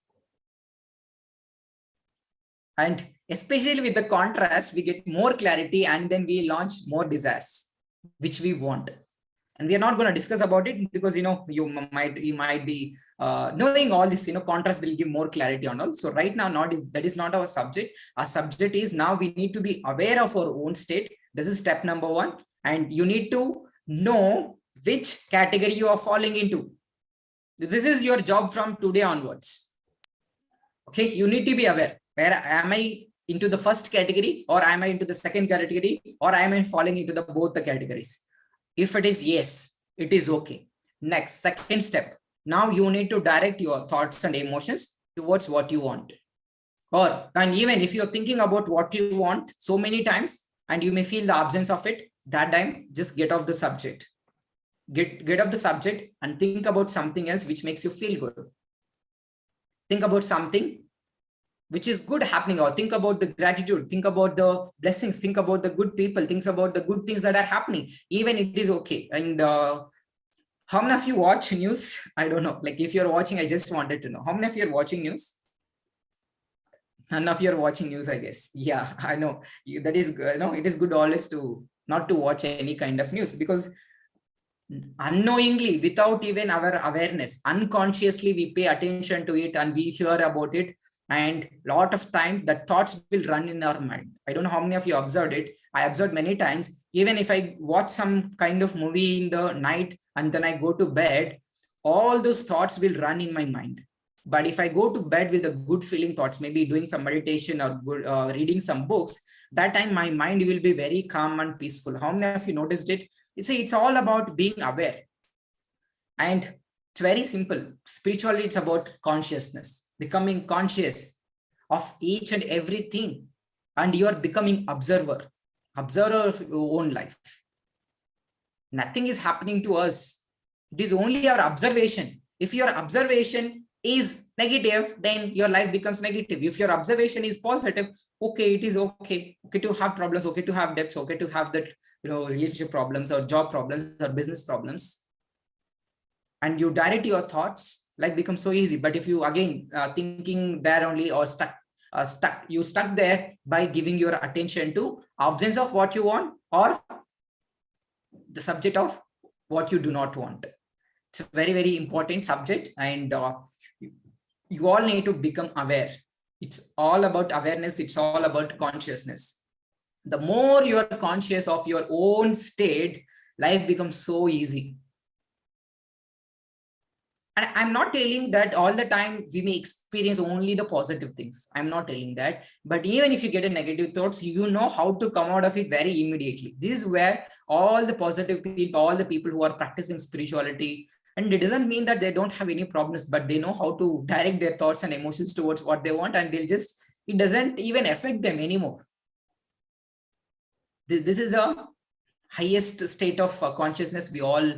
And especially with the contrast, we get more clarity and then we launch more desires, which we want. And we are not going to discuss about it because, you might be knowing all this, contrast will give more clarity on all. So right now, that is not our subject. Our subject is, now we need to be aware of our own state. This is step number 1. And you need to know which category you are falling into. This is your job from today onwards. Okay, you need to be aware. Where am I into the first category, or am I into the second category, or am I falling into both the categories? If it is yes, it is okay. Next, second step. Now you need to direct your thoughts and emotions towards what you want. And even if you're thinking about what you want so many times and you may feel the absence of it, that time just get off the subject. Get off the subject and think about something else which makes you feel good. Think about something which is good happening, or think about the gratitude, think about the blessings, think about the good people, think about the good things that are happening. Even it is okay. And how many of you watch news? I don't know. Like if you're watching, I just wanted to know how many of you are watching news? None of you are watching news, I guess. Yeah, I know. That is, it is good always to not to watch any kind of news, because unknowingly, without even our awareness, unconsciously we pay attention to it and we hear about it. And a lot of time the thoughts will run in our mind. I don't know how many of you observed it. I observed many times. Even if I watch some kind of movie in the night and then I go to bed, all those thoughts will run in my mind. But if I go to bed with a good feeling thoughts, maybe doing some meditation or good, reading some books, that time my mind will be very calm and peaceful. How many of you noticed it? It's all about being aware. And it's very simple. Spiritually, it's about consciousness, becoming conscious of each and everything. And you are becoming observer of your own life. Nothing is happening to us. It is only our observation. If your observation is negative, then your life becomes negative. If your observation is positive, okay, it is okay to have problems, okay to have debts, okay to have that, relationship problems or job problems or business problems. And you direct your thoughts, life becomes so easy. But if you again thinking there only, or stuck there by giving your attention to absence of what you want or the subject of what you do not want. It's a very, very important subject, and you all need to become aware. It's all about awareness. It's all about consciousness. The more you are conscious of your own state, life becomes so easy. And I'm not telling that all the time we may experience only the positive things. I'm not telling that. But even if you get a negative thoughts, you know how to come out of it very immediately. This is where all the positive people, all the people who are practicing spirituality, and it doesn't mean that they don't have any problems, but they know how to direct their thoughts and emotions towards what they want, and it doesn't even affect them anymore. This is a highest state of consciousness. We all,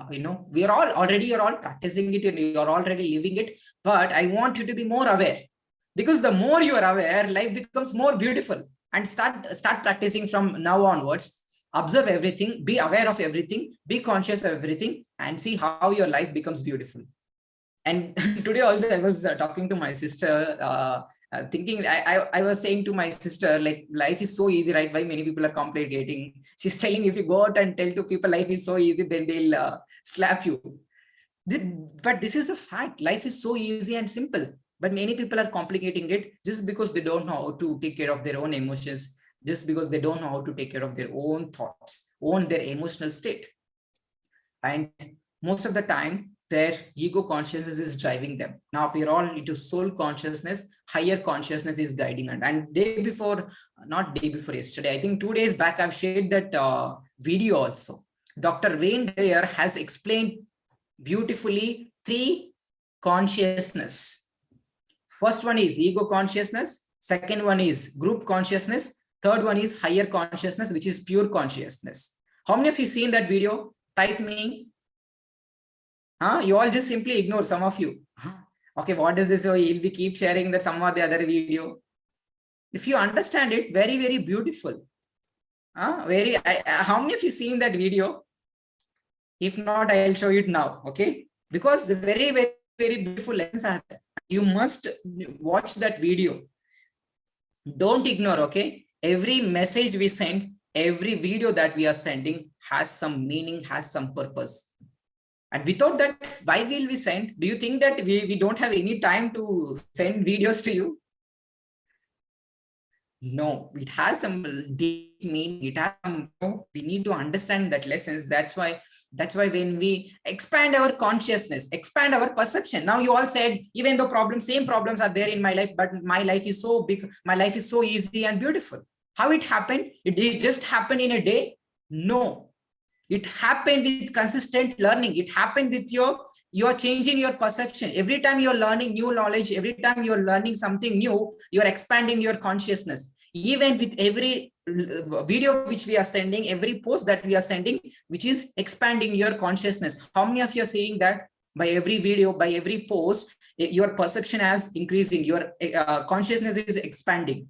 we are all already, you're all practicing it and you're already living it. But I want you to be more aware, because the more you are aware, life becomes more beautiful. And start practicing from now onwards. Observe everything, be aware of everything, be conscious of everything, and see how your life becomes beautiful. And today also I was talking to my sister, thinking, I was saying to my sister, like, life is so easy, right? Why many people are complicating? She's telling, if you go out and tell to people life is so easy, then they'll slap you. But this is the fact. Life is so easy and simple. But many people are complicating it just because they don't know how to take care of their own emotions, just because they don't know how to take care of their own thoughts, their emotional state. And most of the time, their ego consciousness is driving them. Now, if we're all into soul consciousness, higher consciousness is guiding. And not day before yesterday, I think 2 days back, I've shared that video also. Dr. Wayne Dyer has explained beautifully 3 consciousness. First one is ego consciousness. Second one is group consciousness. Third one is higher consciousness, which is pure consciousness. How many of you seen that video? Type me. You all just simply ignore, some of you. Okay, what is this? So you'll be keep sharing that some or the other video. If you understand it, very, very beautiful. How many of you seen that video? If not, I'll show it now. Okay, because very, very, very beautiful lessons are there. You must watch that video. Don't ignore. Okay, every message we send, every video that we are sending has some meaning, has some purpose. And without that, why will we send? Do you think that we don't have any time to send videos to you? No, it has some deep meaning. It has some, we need to understand that lessons. That's why when we expand our consciousness, expand our perception. Now you all said, even though same problems are there in my life, but my life is so big, my life is so easy and beautiful. How it happened? It just happened in a day? No. It happened with consistent learning. It happened with you're changing your perception. Every time you're learning new knowledge, every time you're learning something new, you're expanding your consciousness. Even with every video which we are sending, every post that we are sending, which is expanding your consciousness. How many of you are saying that by every video, by every post, your perception is increasing, your consciousness is expanding,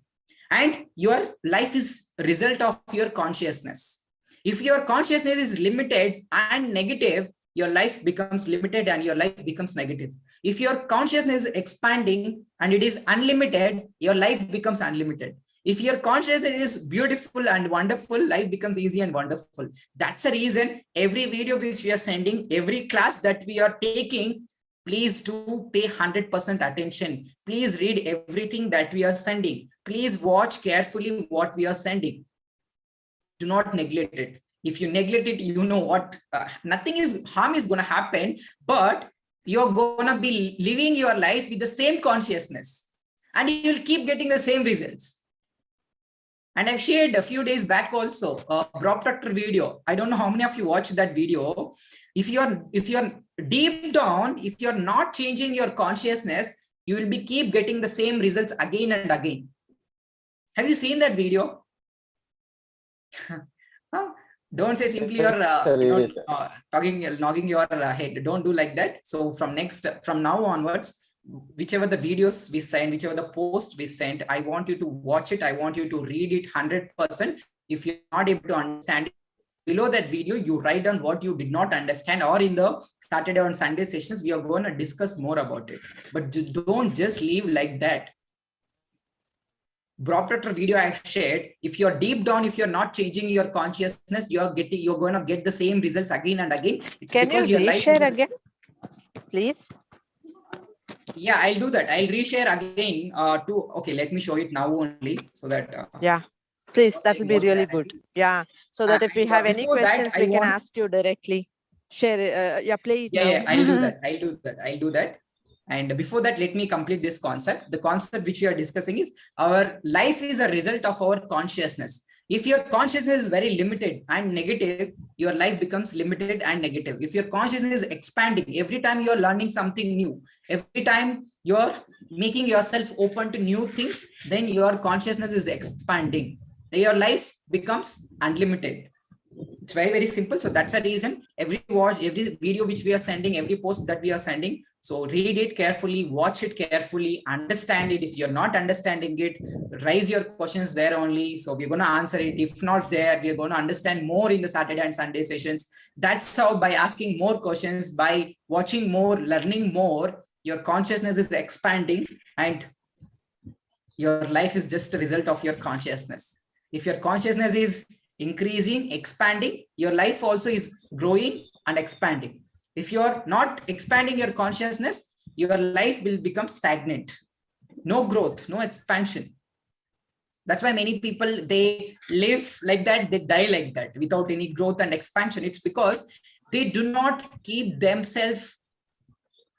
and your life is a result of your consciousness. If your consciousness is limited and negative, your life becomes limited and your life becomes negative. If your consciousness is expanding and it is unlimited, your life becomes unlimited. If your consciousness is beautiful and wonderful, life becomes easy and wonderful. That's the reason every video which we are sending, every class that we are taking, please do pay 100% attention. Please read everything that we are sending. Please watch carefully what we are sending. Do not neglect it. If you neglect it, you know what, harm is going to happen, but you're going to be living your life with the same consciousness and you'll keep getting the same results. And I've shared a few days back also a Bob Proctor video. I don't know how many of you watched that video. If you're deep down, if you're not changing your consciousness, you will be keep getting the same results again and again. Have you seen that video? Don't say simply you're knocking your head. Don't do like that. So from now onwards, whichever the videos we send, whichever the post we send, I want you to watch it. I want you to read it 100%. If you're not able to understand it, below that video, you write down what you did not understand, or in the Saturday and Sunday sessions, we are going to discuss more about it. But don't just leave like that. Bob Proctor video I have shared. If you're deep down, if you're not changing your consciousness, you're going to get the same results again and again. It's Can you reshare again, please? Yeah, I'll do that. I'll reshare again. Okay, let me show it now only, so that. Yeah, please. That will be really good. Yeah, so that if we have any questions, we can ask you directly. Share. Yeah, play it. Yeah, I'll do that. I'll do that. And before that, let me complete this concept. The concept which we are discussing is our life is a result of our consciousness. If your consciousness is very limited and negative, your life becomes limited and negative. If your consciousness is expanding, every time you're learning something new, every time you're making yourself open to new things, then your consciousness is expanding. Your life becomes unlimited. It's very, very simple. So that's the reason every video which we are sending, every post that we are sending. So read it carefully, watch it carefully, understand it. If you're not understanding it, raise your questions there only. So we're going to answer it. If not there, we're going to understand more in the Saturday and Sunday sessions. That's how, by asking more questions, by watching more, learning more, your consciousness is expanding and your life is just a result of your consciousness. If your consciousness is increasing, expanding, your life also is growing and expanding. If you're not expanding your consciousness, your life will become stagnant. No growth, no expansion. That's why many people, they live like that, they die like that, without any growth and expansion. It's because they do not keep themselves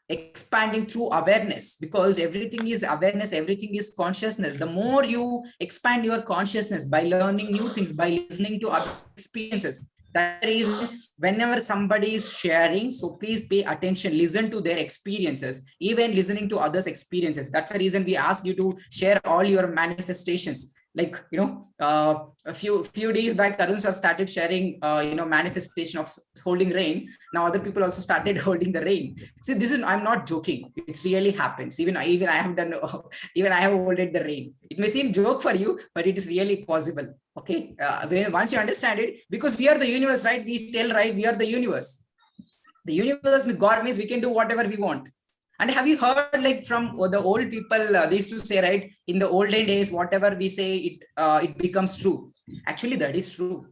expanding through awareness, because everything is awareness, everything is consciousness. The more you expand your consciousness by learning new things, by listening to other experiences, that is whenever somebody is sharing, so please pay attention, listen to their experiences, even listening to others' experiences. That's the reason we ask you to share all your manifestations. Like, a few days back, Tarun sir started sharing, manifestation of holding rain. Now other people also started holding the rain. See, this is, I'm not joking. It's really happens. Even I have done, even I have holded the rain. It may seem joke for you, but it is really possible. Okay. Once you understand it, because we are the universe, right? We tell, right? We are the universe. The universe, God means we can do whatever we want. And have you heard, like, from the old people, they used to say, right, in the olden days, whatever we say, it becomes true. Actually, that is true.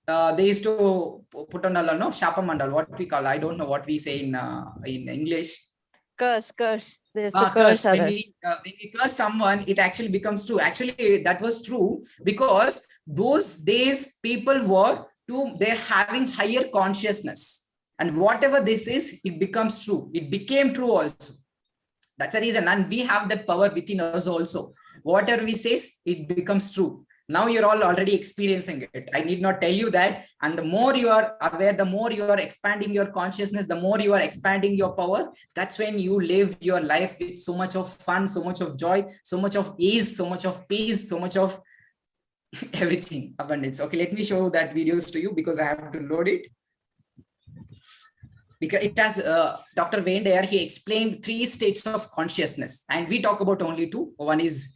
They used to put on a shapa mandal, what we call, I don't know what we say in English. Curse. They used to curse When others. we curse someone, it actually becomes true. Actually, that was true, because those days people were they're having higher consciousness. And whatever this is, it becomes true. It became true also. That's the reason. And we have that power within us also. Whatever we say, it becomes true. Now you're all already experiencing it. I need not tell you that. And the more you are aware, the more you are expanding your consciousness, the more you are expanding your power. That's when you live your life with so much of fun, so much of joy, so much of ease, so much of peace, so much of everything, abundance. Okay, let me show that videos to you, because I have to load it. Because it has Dr. Wayne there, he explained 3 states of consciousness, and we talk about only 2. One is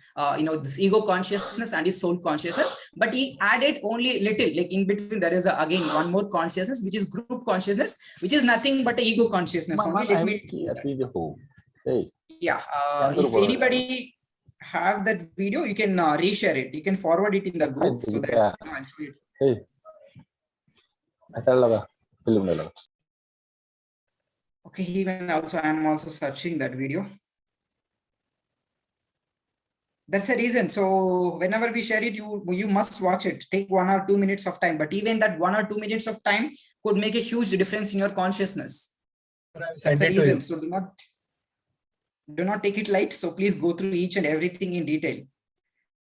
this ego consciousness and his soul consciousness, but he added only little, like in between there is again one more consciousness, which is group consciousness, which is nothing but a ego consciousness only. Let me if anybody have that video, you can reshare it, you can forward it in the group, so that I'll show it. Okay, even also I'm also searching that video. That's the reason. So whenever we share it, you must watch it. Take 1 or 2 minutes of time. But even that 1 or 2 minutes of time could make a huge difference in your consciousness. That's the reason. So do not take it light. So please go through each and everything in detail.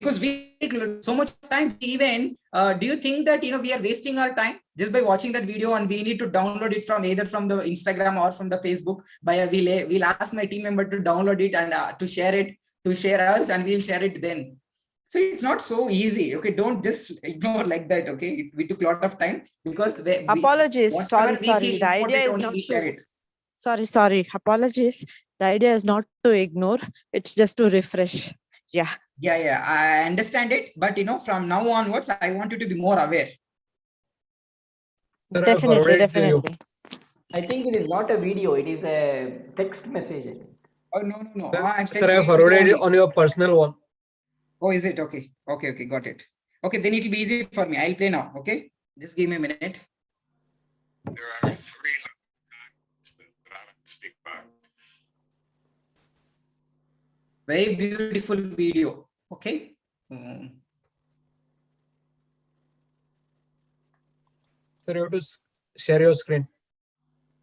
Because we take so much time. Even do you think that we are wasting our time just by watching that video, and we need to download it from either from the Instagram or from the Facebook? We'll ask my team member to download it and to share us, and we'll share it then. So it's not so easy. Okay, don't just ignore like that. Okay, we took a lot of time, because Apologies. Sorry. The idea is not to. Sorry. Apologies. The idea is not to ignore. It's just to refresh. Yeah. Yeah, I understand it, but from now onwards, I want you to be more aware. Definitely. I think it is not a video, it is a text message. Oh, no. I'm saying, sir, I forwarded it on your personal one. Oh, is it? Okay, got it. Okay, then it will be easy for me. I'll play now. Okay, just give me a minute. There are 3 that I don't speak about. Very beautiful video. Okay. Sir, you have to share your screen.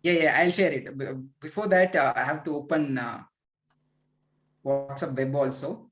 Yeah, I'll share it. Before that, I have to open WhatsApp web also.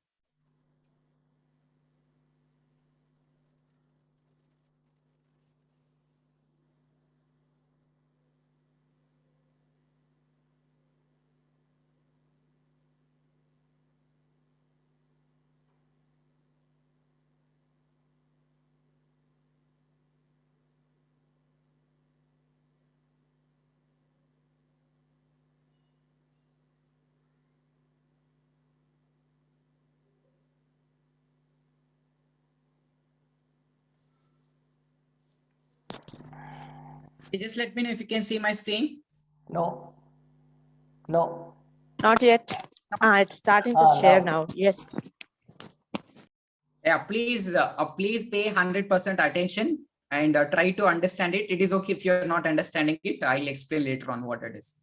Just let me know if you can see my screen. No. No. Not yet. It's starting to share now. Yes. Yeah, please pay 100% attention and try to understand it. It is okay if you're not understanding it. I'll explain later on what it is.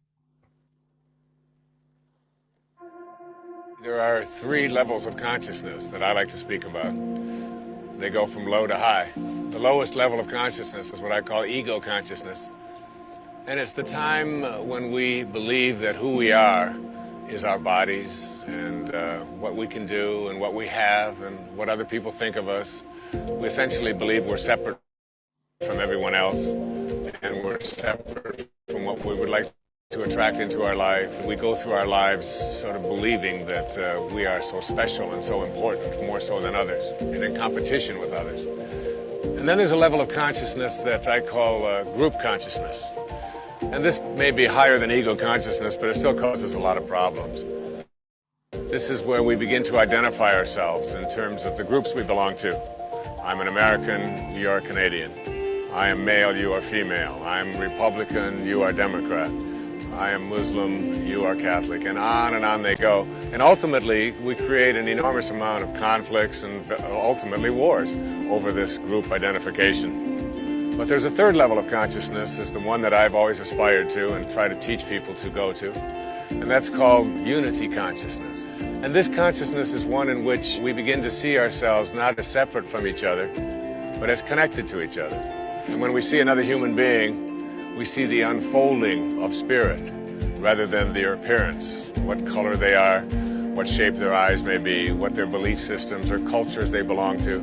There are 3 levels of consciousness that I like to speak about. They go from low to high. The lowest level of consciousness is what I call ego consciousness. And it's the time when we believe that who we are is our bodies and what we can do and what we have and what other people think of us. We essentially believe we're separate from everyone else and we're separate from what we would like to attract into our life. We go through our lives sort of believing that we are so special and so important, more so than others, and in competition with others. And then there's a level of consciousness that I call group consciousness. And this may be higher than ego consciousness, but it still causes a lot of problems. This is where we begin to identify ourselves in terms of the groups we belong to. I'm an American, you're a Canadian. I am male, you are female. I'm Republican, you are Democrat. I am Muslim, you are Catholic, and on they go. And ultimately, we create an enormous amount of conflicts and ultimately wars over this group identification. But there's a third level of consciousness, is the one that I've always aspired to and try to teach people to go to, and that's called unity consciousness. And this consciousness is one in which we begin to see ourselves not as separate from each other, but as connected to each other. And when we see another human being, we see the unfolding of spirit rather than their appearance, what color they are, what shape their eyes may be, what their belief systems or cultures they belong to.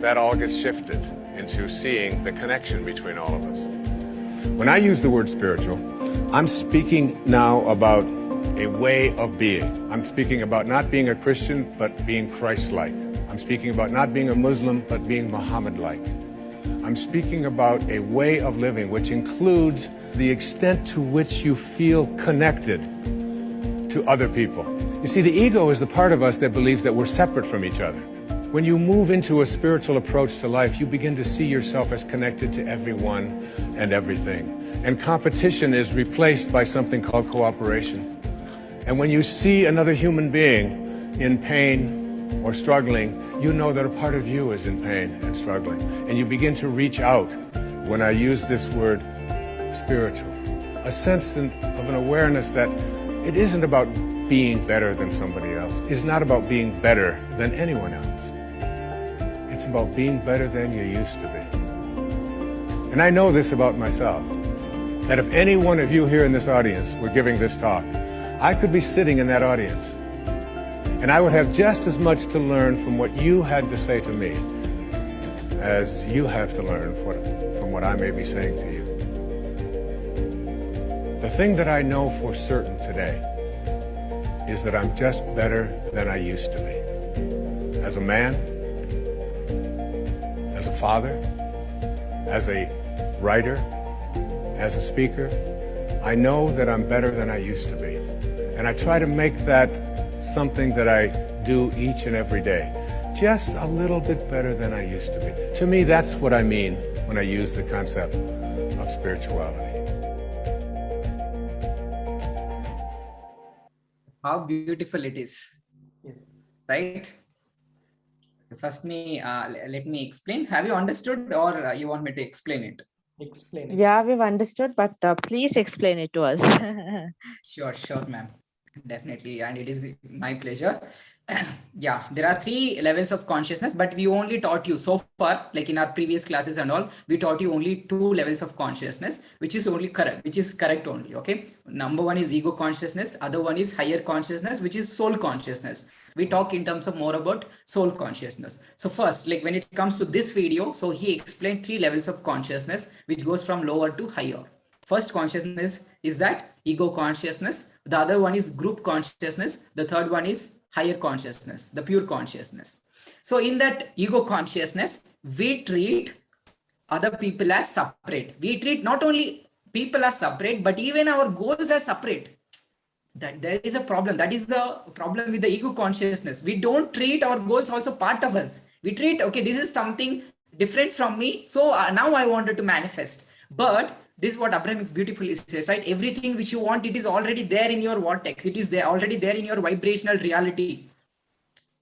That all gets shifted into seeing the connection between all of us. When I use the word spiritual, I'm speaking now about a way of being. I'm speaking about not being a Christian, but being Christ-like. I'm speaking about not being a Muslim, but being Muhammad-like. I'm speaking about a way of living which includes the extent to which you feel connected to other people. You see, the ego is the part of us that believes that we're separate from each other. When you move into a spiritual approach to life, you begin to see yourself as connected to everyone and everything. And competition is replaced by something called cooperation. And when you see another human being in pain or struggling, you know that a part of you is in pain and struggling. And you begin to reach out when I use this word spiritual. A sense of an awareness that it isn't about being better than somebody else. It's not about being better than anyone else. It's about being better than you used to be. And I know this about myself, that if any one of you here in this audience were giving this talk, I could be sitting in that audience. And I would have just as much to learn from what you had to say to me as you have to learn from what I may be saying to you. The thing that I know for certain today is that I'm just better than I used to be. As a man, as a father, as a writer, as a speaker, I know that I'm better than I used to be. And I try to make that something that I do each and every day, just a little bit better than I used to be. To me, that's what I mean when I use the concept of spirituality. How beautiful it is, right? First, let me explain. Have you understood, or you want me to explain it? Explain it. Yeah, we've understood, but please explain it to us. Sure, ma'am. Definitely, and it is my pleasure. Yeah, there are 3 levels of consciousness, but we only taught you so far, like in our previous classes and all, we taught you only 2 levels of consciousness, which is correct only. Okay, number 1 is ego consciousness, other one is higher consciousness, which is soul consciousness. We talk in terms of more about soul consciousness. So first, like when it comes to this video, so he explained 3 levels of consciousness, which goes from lower to higher. First consciousness is that ego consciousness. The other one is group consciousness. The third one is higher consciousness, the pure consciousness. So in that ego consciousness, we treat other people as separate. We treat not only people as separate, but even our goals as separate. That there is a problem. That is the problem with the ego consciousness. We don't treat our goals also part of us. We treat, okay, this is something different from me. So now I wanted to manifest. But This is what Abrahamics beautifully says, right? Everything which you want, it is already there in your vortex. It is there already there in your vibrational reality,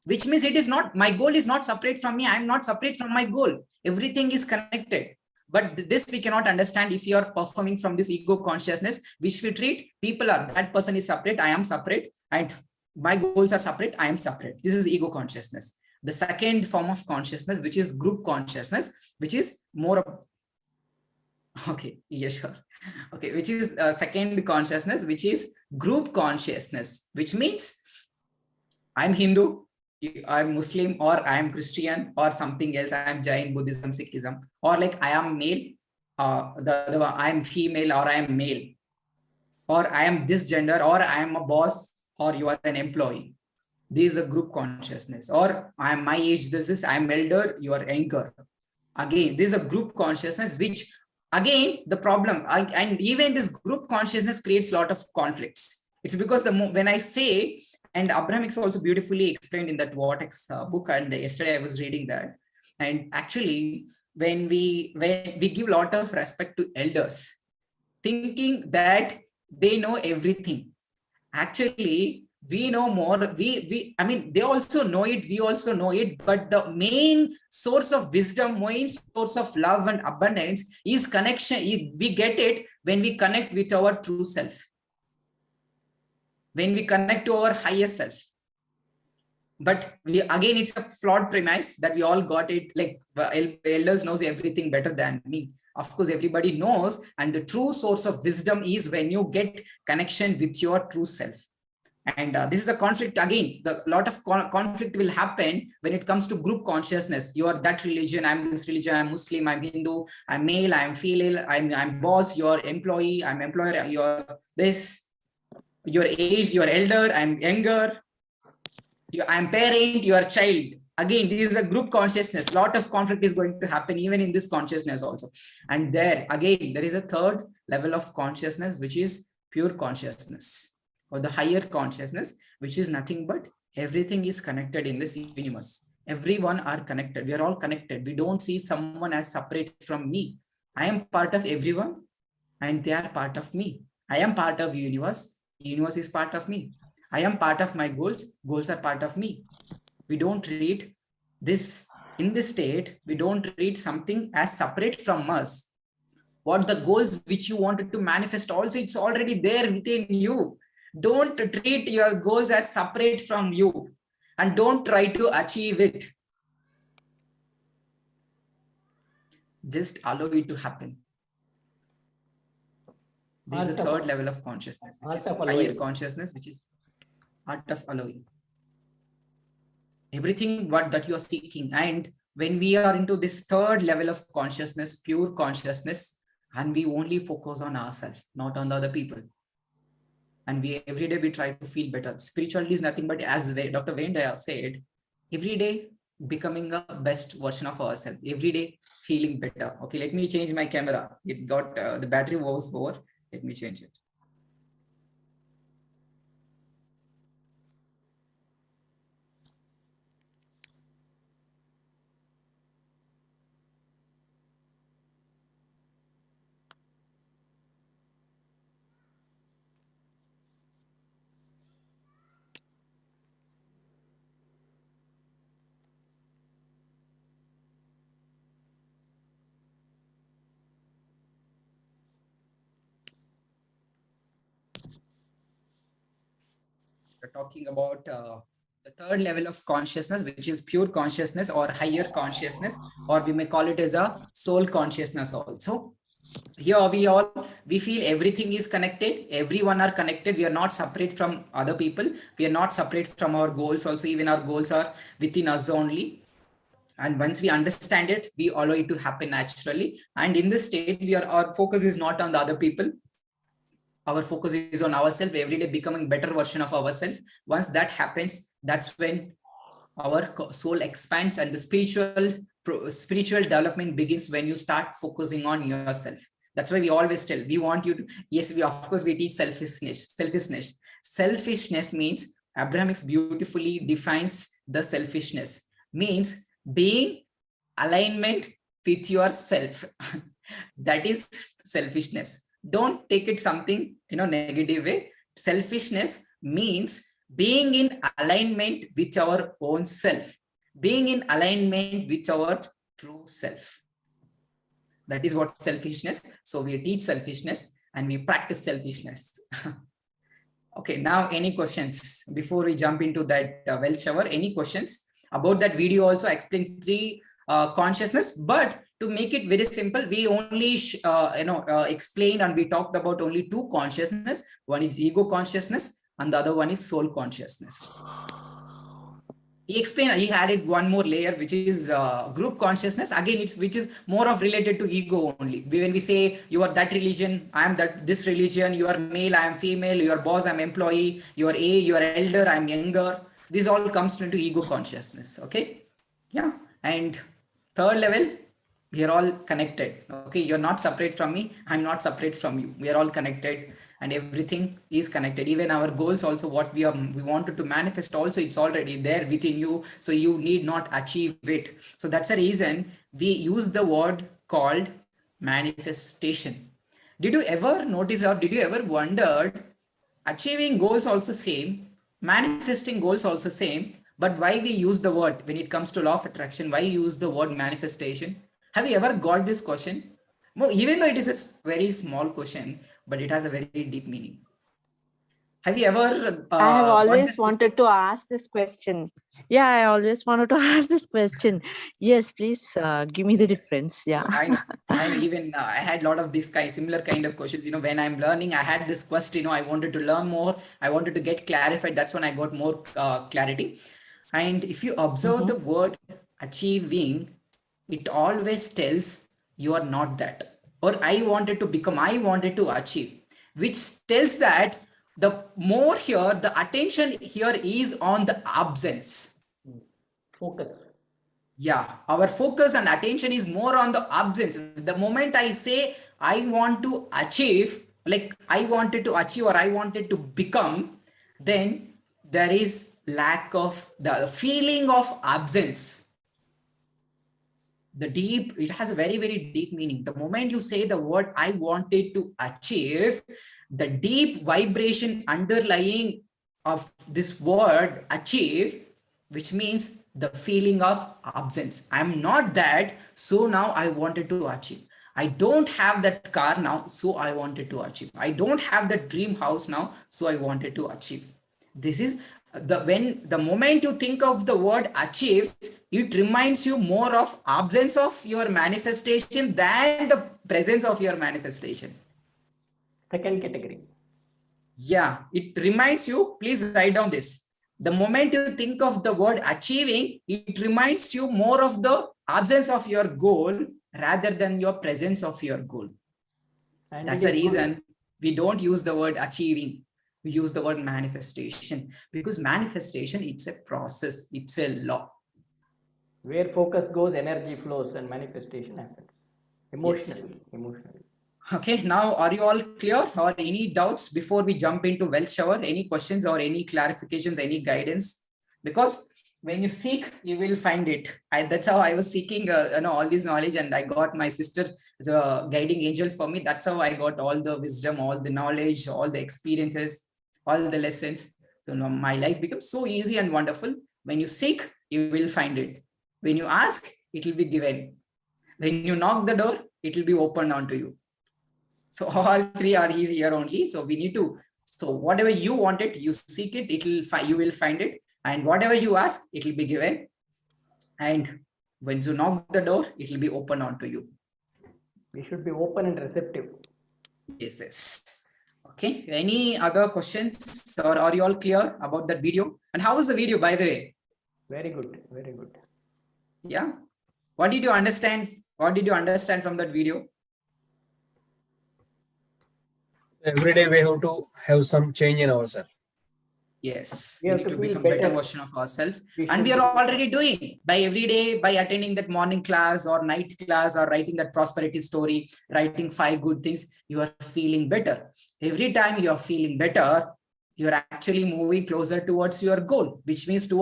which means it is not, my goal is not separate from me. I am not separate from my goal. Everything is connected. But this we cannot understand if you are performing from this ego consciousness, which we treat people are, that person is separate, I am separate, and my goals are separate, I am separate. This is ego consciousness. The second form of consciousness, which is group consciousness, which is more of, okay, yeah, sure. Okay, which is second consciousness, which is group consciousness, which means I'm Hindu, I'm Muslim, or I am Christian, or something else. I am Jain, Buddhism, Sikhism, or like I am male, I am female, or I am male, or I am this gender, or I am a boss, or you are an employee. This is a group consciousness. Or I am my age, this is I am elder, you are younger. Again, this is a group consciousness, which again the problem, and even this group consciousness creates a lot of conflicts. It's because when I say, and Abrahamics also beautifully explained in that Vortex book, and yesterday I was reading that. And actually, when we give a lot of respect to elders, thinking that they know everything, actually we know more. I mean, they also know it, we also know it, but the main source of wisdom, main source of love and abundance is connection. We get it when we connect with our true self, when we connect to our highest self. But again, it's a flawed premise that we all got it, like elders knows everything better than me. Of course, everybody knows, and the true source of wisdom is when you get connection with your true self. And this is the conflict. Again, the lot of conflict will happen when it comes to group consciousness. You are that religion, I'm this religion, I'm Muslim, I'm Hindu, I'm male, I'm female, I'm boss, you're employee, I'm employer, you're this, your age, you're elder, I'm younger, I'm parent, you are child. Again, this is a group consciousness. Lot of conflict is going to happen even in this consciousness also. And there again, there is a third level of consciousness, which is pure consciousness, or the higher consciousness, which is nothing but everything is connected in this universe. Everyone are connected. We are all connected. We don't see someone as separate from me. I am part of everyone, and they are part of me. I am part of universe. Universe is part of me. I am part of my goals. Goals are part of me. We don't treat this in this state. We don't treat something as separate from us. What the goals which you wanted to manifest also, it's already there within you. Don't treat your goals as separate from you, and don't try to achieve it. Just allow it to happen. This is the third level of consciousness, which is higher consciousness, which is art of allowing. Everything what that you are seeking. And when we are into this third level of consciousness, pure consciousness, and we only focus on ourselves, not on the other people. And we every day we try to feel better. Spirituality is nothing but, as Dr. Vendaya said, every day becoming a best version of ourselves, every day feeling better. Okay, let me change my camera. It got the battery was over. Let me change it. We're talking about the third level of consciousness, which is pure consciousness or higher consciousness, or we may call it as a soul consciousness also. Here we feel everything is connected. Everyone are connected. We are not separate from other people. We are not separate from our goals also. Even our goals are within us only. And once we understand it, we allow it to happen naturally. And in this state, our focus is not on the other people. Our focus is on ourselves, every day becoming better version of ourselves. Once that happens, that's when our soul expands, and the spiritual development begins when you start focusing on yourself. That's why we always tell, we want you to, yes, we of course we teach selfishness. Selfishness means, Abrahamics beautifully defines the selfishness, means being alignment with yourself. That is selfishness. Don't take it something, negative way. Selfishness means being in alignment with our own self, being in alignment with our true self. That is what selfishness. So we teach selfishness and we practice selfishness. Okay, now any questions before we jump into that well shower? Any questions about that video? Also, I explained 3 consciousness, but to make it very simple, we only explained and we talked about only 2 consciousness. One is ego consciousness and the other one is soul consciousness. He explained, he added one more layer, which is group consciousness. Again, which is more of related to ego only. When we say you are that religion, I am this religion, you are male, I am female, your boss, I am employee, you are you are elder, I am younger. This all comes into ego consciousness. Okay. Yeah. And third level, we are all connected. Okay. You're not separate from me. I'm not separate from you. We are all connected. And everything is connected. Even our goals also, what we wanted to manifest also, it's already there within you. So you need not achieve it. So that's the reason we use the word called manifestation. Did you ever notice or did you ever wondered achieving goals also same, manifesting goals also same, but why we use the word when it comes to law of attraction, why use the word manifestation? Have you ever got this question? Well, even though it is a very small question, but it has a very deep meaning. Have you ever I have always wanted to ask this question. Yeah, I always wanted to ask this question. Yes, please give me the difference. Yeah. I know. Even I had a lot of this similar kind of questions. When I'm learning, I had this question. I wanted to learn more. I wanted to get clarified. That's when I got more clarity. And if you observe the word achieving, it always tells you are not that. Or I wanted to become, I wanted to achieve, which tells that the more here, the attention here is on the absence. Focus. Yeah, our focus and attention is more on the absence. The moment I say I want to achieve, like I wanted to achieve or I wanted to become, then there is lack of the feeling of absence. It has a very, very deep meaning. The moment you say the word I wanted to achieve, the deep vibration underlying of this word achieve, which means the feeling of absence. I'm not that, so now I wanted to achieve. I don't have that car now, so I wanted to achieve. I don't have that dream house now, so I wanted to achieve. This is the moment you think of the word achieves, it reminds you more of absence of your manifestation than the presence of your manifestation. Second category. Yeah, it reminds you, please write down this. The moment you think of the word achieving, it reminds you more of the absence of your goal rather than your presence of your goal. And that's the reason we don't use the word achieving. We use the word manifestation, because manifestation, it's a process, it's a law. Where focus goes, energy flows and manifestation happens. Emotionally. Yes. Emotionally. Okay, now are you all clear or any doubts before we jump into well shower? Any questions or any clarifications, any guidance? Because when you seek, you will find it. That's how I was seeking all this knowledge, and I got my sister as a guiding angel for me. That's how I got all the wisdom, all the knowledge, all the experiences, all the lessons. So now my life becomes so easy and wonderful. When you seek, you will find it. When you ask, it will be given. When you knock the door, it will be opened onto you. So all 3 are easy here only. So we need to, so whatever you want it, you seek it, you will find it. And whatever you ask, it will be given. And when you knock the door, it will be open onto you. We should be open and receptive. Yes. Okay. Any other questions, or are you all clear about that video? And how was the video, by the way? Very good. Very good. Yeah. What did you understand? What did you understand from that video? Every day we have to have some change in ourselves. Yes, we need to become a better version of ourselves. And we are already doing by every day, by attending that morning class or night class or writing that prosperity story, writing 5 good things, you are feeling better. Every time you are feeling better, you're actually moving closer towards your goal, which means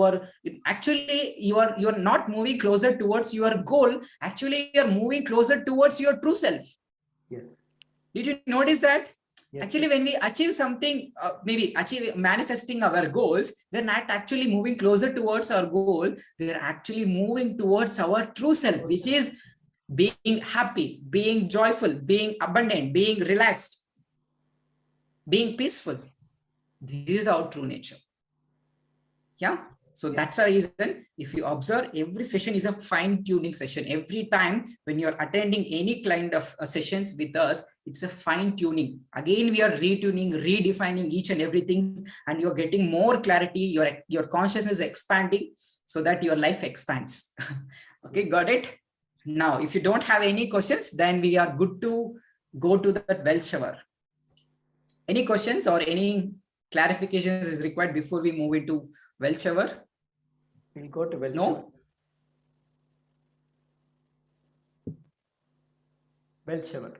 actually you're not moving closer towards your goal. Actually, you're moving closer towards your true self. Yes. Did you notice that? Yes. Actually, when we achieve something, maybe manifesting our goals, we're not actually moving closer towards our goal. We're actually moving towards our true self, which is being happy, being joyful, being abundant, being relaxed, being peaceful. This is our true nature. Yeah. So that's a reason, if you observe, every session is a fine-tuning session. Every time when you're attending any kind of sessions with us, it's a fine-tuning. Again, we are retuning, redefining each and everything, and you're getting more clarity. Your consciousness is expanding so that your life expands. Okay, got it? Now, if you don't have any questions, then we are good to go to the well shower. Any questions or any clarifications is required before we move into well shower? We'll go to well No? shower. Well shower.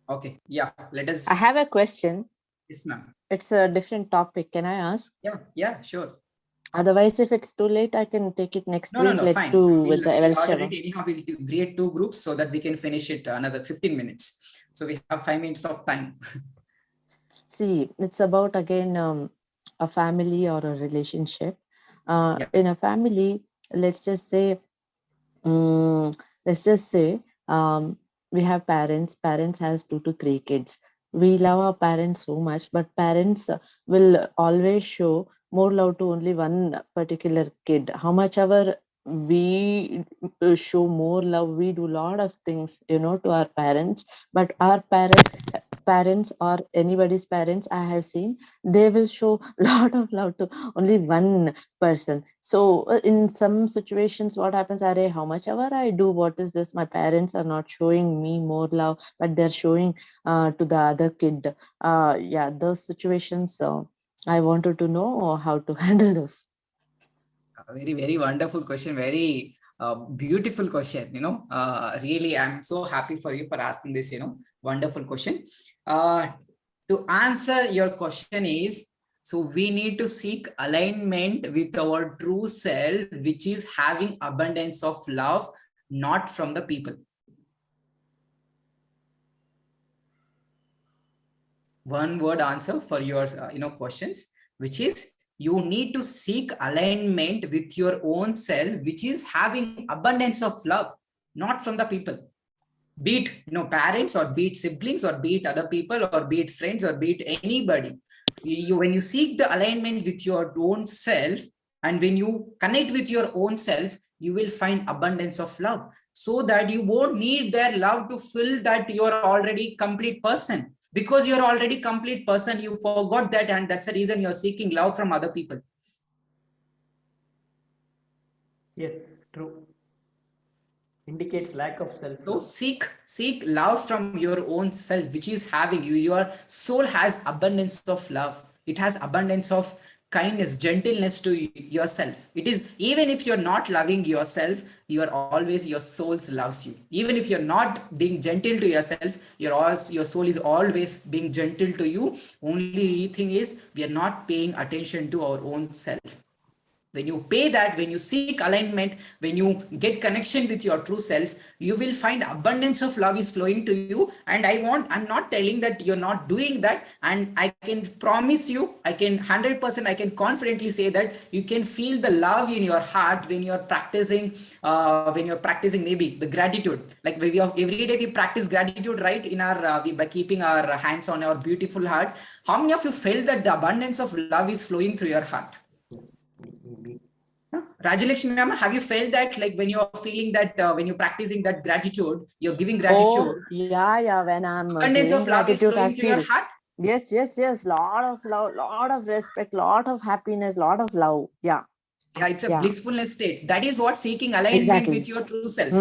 Okay. Yeah. Let us. I have a question. Yes, ma'am. It's a different topic. Can I ask? Yeah. Yeah. Sure. Otherwise, if it's too late, I can take it next No. week. No. Let's Fine. do We'll with the well order shower. it anyhow. We'll create 2 groups so that we can finish it another 15 minutes. So we have 5 minutes of time. See, it's about again a family or a relationship. Yeah. In a family, let's just say, we have parents. Parents has 2 to 3 kids. We love our parents so much, but parents will always show more love to only one particular kid. How much ever we show more love, we do a lot of things, to our parents, but our parents or anybody's parents I have seen, they will show a lot of love to only one person. So in some situations, what happens are, how much ever I do, what is this? My parents are not showing me more love, but they're showing to the other kid. Yeah, those situations, I wanted to know how to handle those. Very, very wonderful question. Very beautiful question. Really, I'm so happy for you for asking this, wonderful question. To answer your question is, so we need to seek alignment with our true self, which is having abundance of love, not from the people. One word answer for your questions, which is, you need to seek alignment with your own self, which is having abundance of love, not from the people. Be it parents, or be it siblings, or be it other people, or be it friends, or be it anybody. When you seek the alignment with your own self, and when you connect with your own self, you will find abundance of love, so that you won't need their love to fill that you're already complete person. Because you're already complete person, you forgot that, and that's the reason you're seeking love from other people. Yes, true. Indicates lack of self. So seek love from your own self, which is having you. Your soul has abundance of love. It has abundance of kindness, gentleness to yourself. It is, even if you're not loving yourself, your soul loves you. Even if you're not being gentle to yourself, your soul is always being gentle to you. Only thing is, we are not paying attention to our own self. When you pay that, when you seek alignment, when you get connection with your true self, you will find abundance of love is flowing to you. And I'm not telling that you're not doing that. And I can promise you, I can 100%, I can confidently say that you can feel the love in your heart when you're practicing, maybe the gratitude. Like every day we practice gratitude, right? In our, by keeping our hands on our beautiful heart. How many of you felt that the abundance of love is flowing through your heart? Rajalakshmi ma'am, have you felt that, like when you're feeling that, when you're practicing that gratitude, you're giving gratitude? Oh, yeah. When I'm abundance of love is flowing through your heart? Yes. Lot of love, lot of respect, lot of happiness, lot of love. Yeah. Yeah, it's a blissfulness state. That is what seeking alignment with your true self.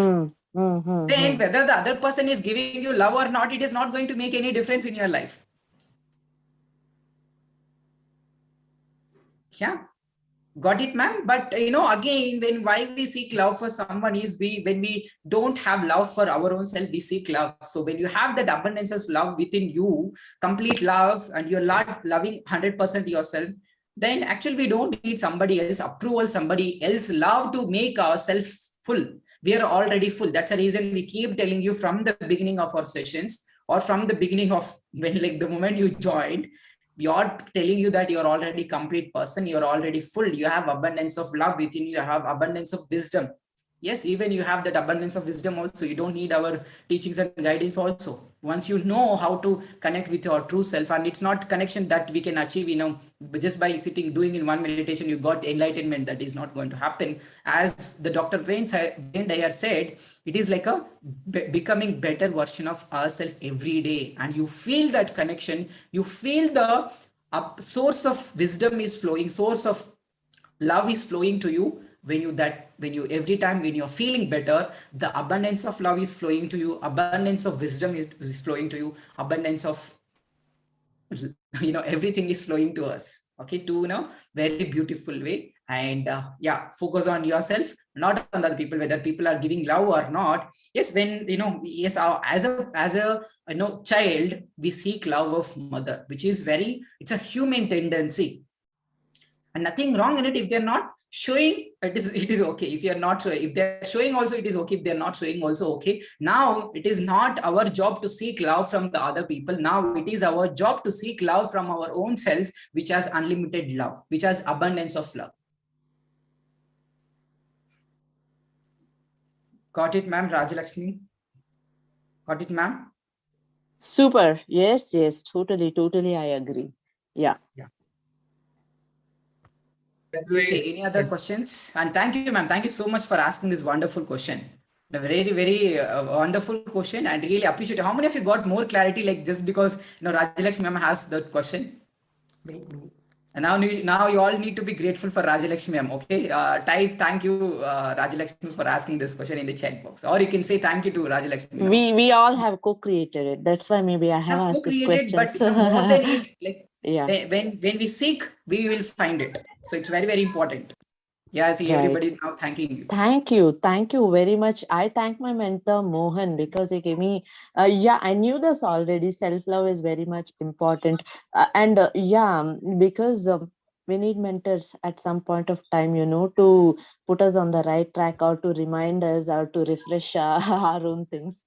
Then whether the other person is giving you love or not, it is not going to make any difference in your life. Yeah. Got it, ma'am. But again, why we seek love for someone is when we don't have love for our own self, we seek love. So when you have that abundance of love within you, complete love, and you're not loving 100% yourself, then actually we don't need somebody else approval, somebody else love to make ourselves full. We are already full. That's the reason we keep telling you from the beginning of our sessions, or from the beginning of when, like the moment you joined, we are telling you that you're already complete person, you're already full, you have abundance of love within you, you have abundance of wisdom. Yes, even you have that abundance of wisdom also. You don't need our teachings and guidance also. Once you know how to connect with your true self, and it's not connection that we can achieve, just by sitting, doing in one meditation, you got enlightenment. That is not going to happen. As the Dr. Wayne Dyer said, it is like a becoming better version of ourselves every day. And you feel that connection, you feel the source of wisdom is flowing, source of love is flowing to you. When you every time when you're feeling better, the abundance of love is flowing to you, abundance of wisdom is flowing to you, abundance of everything is flowing to us, okay, to very beautiful way. And focus on yourself, not on other people, whether people are giving love or not. Yes, yes, as a child, we seek love of mother, which is it's a human tendency, and nothing wrong in it. If they're not showing, it is okay. If you're not showing, if they're showing also, it is okay. If they're not showing also, okay. Now it is not our job to seek love from the other people. Now it is our job to seek love from our own self, which has unlimited love, which has abundance of love. Got it, ma'am? Rajalakshmi, got it, ma'am? Super. Yes, totally I agree. Yeah. Okay, any other questions? And thank you, ma'am. Thank you so much for asking this wonderful question. A very, very wonderful question, and really appreciate it. How many of you got more clarity, like just because Rajalakshmi ma'am has that question? And now you all need to be grateful for Rajalakshmi ma'am. Okay, type thank you, Rajalakshmi, for asking this question in the chat box, or you can say thank you to Rajalakshmi now. We all have co-created it. That's why maybe I have asked this question. But more than it, like yeah, when we seek, we will find it. So it's very, very important. Yeah, see, right. everybody now thanking you. Thank you very much. I thank my mentor Mohan because he gave me. I knew this already. Self-love is very much important, because we need mentors at some point of time, to put us on the right track, or to remind us, or to refresh our own things.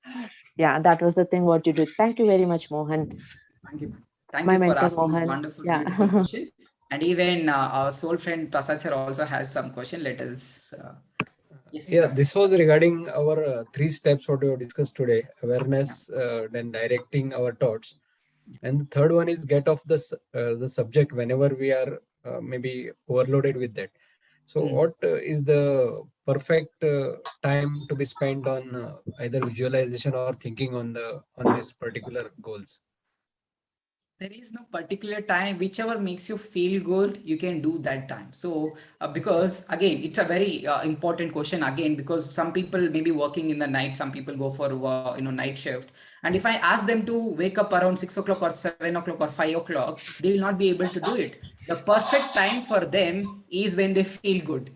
Yeah, that was the thing what you did. Thank you very much, Mohan. Thank you. Thank you for asking Mohan. this wonderful, beautiful question. And even our soul friend Prasad sir also has some question. Let us. Yes, this was regarding our 3 steps what we have discussed today: awareness, then directing our thoughts, and the third one is get off the subject whenever we are maybe overloaded with that. So what is the perfect time to be spent on either visualization or thinking on these particular goals? There is no particular time, whichever makes you feel good, you can do that time. So because again, it's a very important question again, because some people may be working in the night, some people go for night shift, and if I ask them to wake up around 6 o'clock or 7 o'clock or 5 o'clock, they will not be able to do it. The perfect time for them is when they feel good.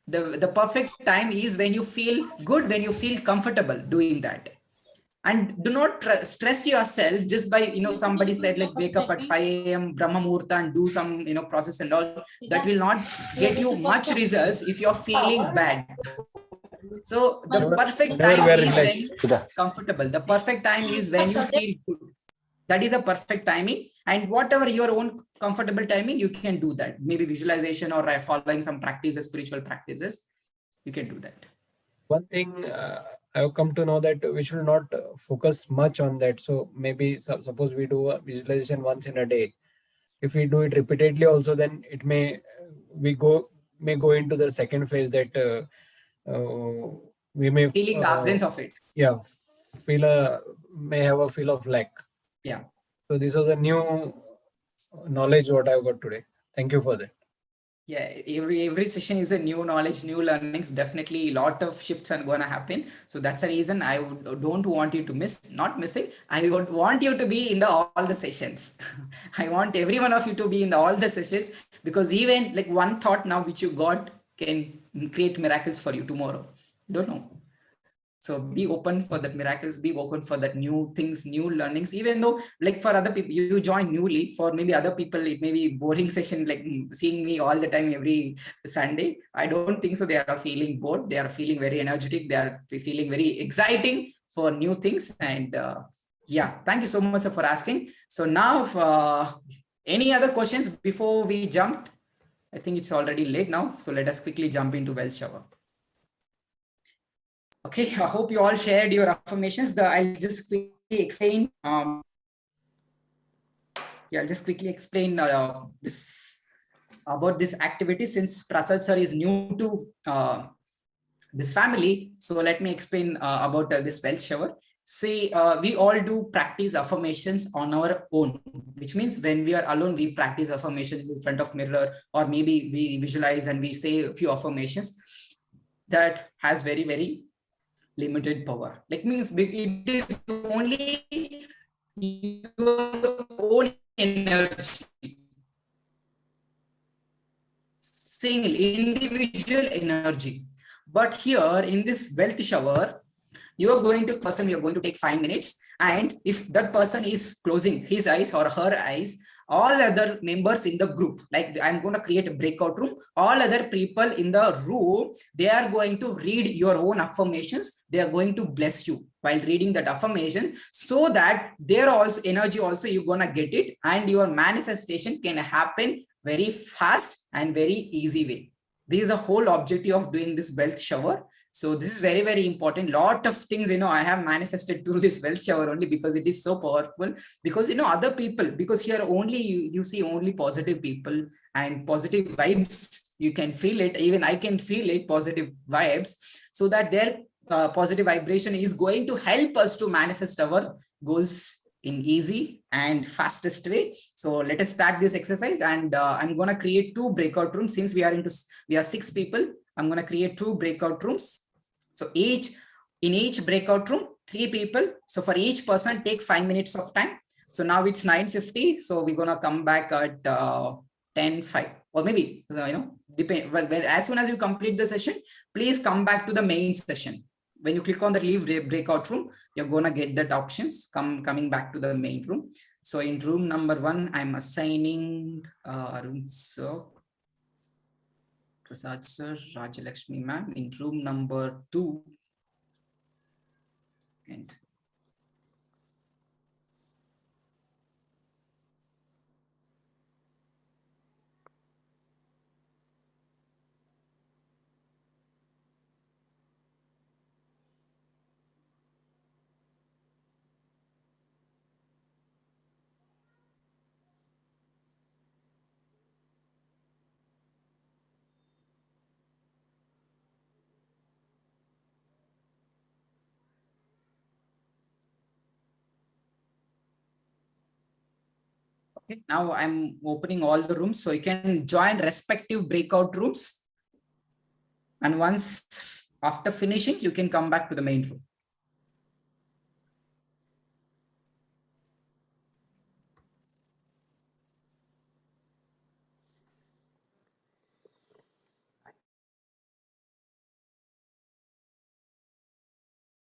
The perfect time is when you feel good, when you feel comfortable doing that. And do not stress yourself just by somebody said like wake up at 5 a.m. Brahma Muhurta and do some process and all. That will not get you much results if you're feeling bad. So the perfect time is when you're comfortable. The perfect time is when you feel good. That is a perfect timing. And whatever your own comfortable timing, you can do that. Maybe visualization or following some practices, spiritual practices, you can do that. One thing I've come to know that we should not focus much on that. So maybe suppose we do a visualization once in a day. If we do it repeatedly also, then it may go into the second phase that we may feeling the absence of it. Yeah, may have a feel of lack. Yeah. So this was a new knowledge what I've got today. Thank you for that. Yeah, every session is a new knowledge, new learnings. Definitely a lot of shifts are going to happen. So that's the reason I don't want you to miss, not missing. I would want you to be in all the sessions. I want every one of you to be in all the sessions, because even like one thought now which you got can create miracles for you tomorrow. Don't know. So be open for that miracles, be open for that new things, new learnings, even though like for other people, you join newly, for maybe other people, it may be boring session, like seeing me all the time every Sunday. I don't think so. They are feeling bored. They are feeling very energetic. They are feeling very exciting for new things. And yeah, thank you so much for asking. So now, any other questions before we jump? I think it's already late now. So let us quickly jump into well shower. Okay, I hope you all shared your affirmations. I'll just quickly explain. I'll just quickly explain this about this activity, since Prasad sir is new to this family. So let me explain about this well shower. See, we all do practice affirmations on our own, which means when we are alone, we practice affirmations in front of mirror, or maybe we visualize and we say a few affirmations. That has very, very limited power. Like means it is only your own energy, single individual energy. But here in this wealth shower, you're going to person, you're going to take 5 minutes, and if that person is closing his eyes or her eyes, all other members in the group, like I'm going to create a breakout room, all other people in the room, they are going to read your own affirmations. They are going to bless you while reading that affirmation, so that their also energy also you're going to get it, and your manifestation can happen very fast and very easy way. This is a whole objective of doing this wealth shower. So this is very, very important. Lot of things, I have manifested through this wealth shower only because it is so powerful. Because, other people, because here only you see only positive people and positive vibes. You can feel it. Even I can feel it, positive vibes. So that their positive vibration is going to help us to manifest our goals in easy and fastest way. So let us start this exercise, and I'm going to create 2 breakout rooms. Since we are 6 people, I'm going to create 2 breakout rooms. So in each breakout room, 3 people. So for each person, take 5 minutes of time. So now it's 9:50. So we're going to come back at 10:05, or maybe, depend. Well, as soon as you complete the session, please come back to the main session. When you click on the leave breakout room, you're going to get that options coming back to the main room. So in room number 1, I'm assigning Arun sir, Prasad sir, Rajalakshmi ma'am. In room number 2, and okay, now I'm opening all the rooms, so you can join respective breakout rooms. And once after finishing, you can come back to the main room.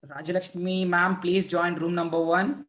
Rajalakshmi ma'am, please join room number 1.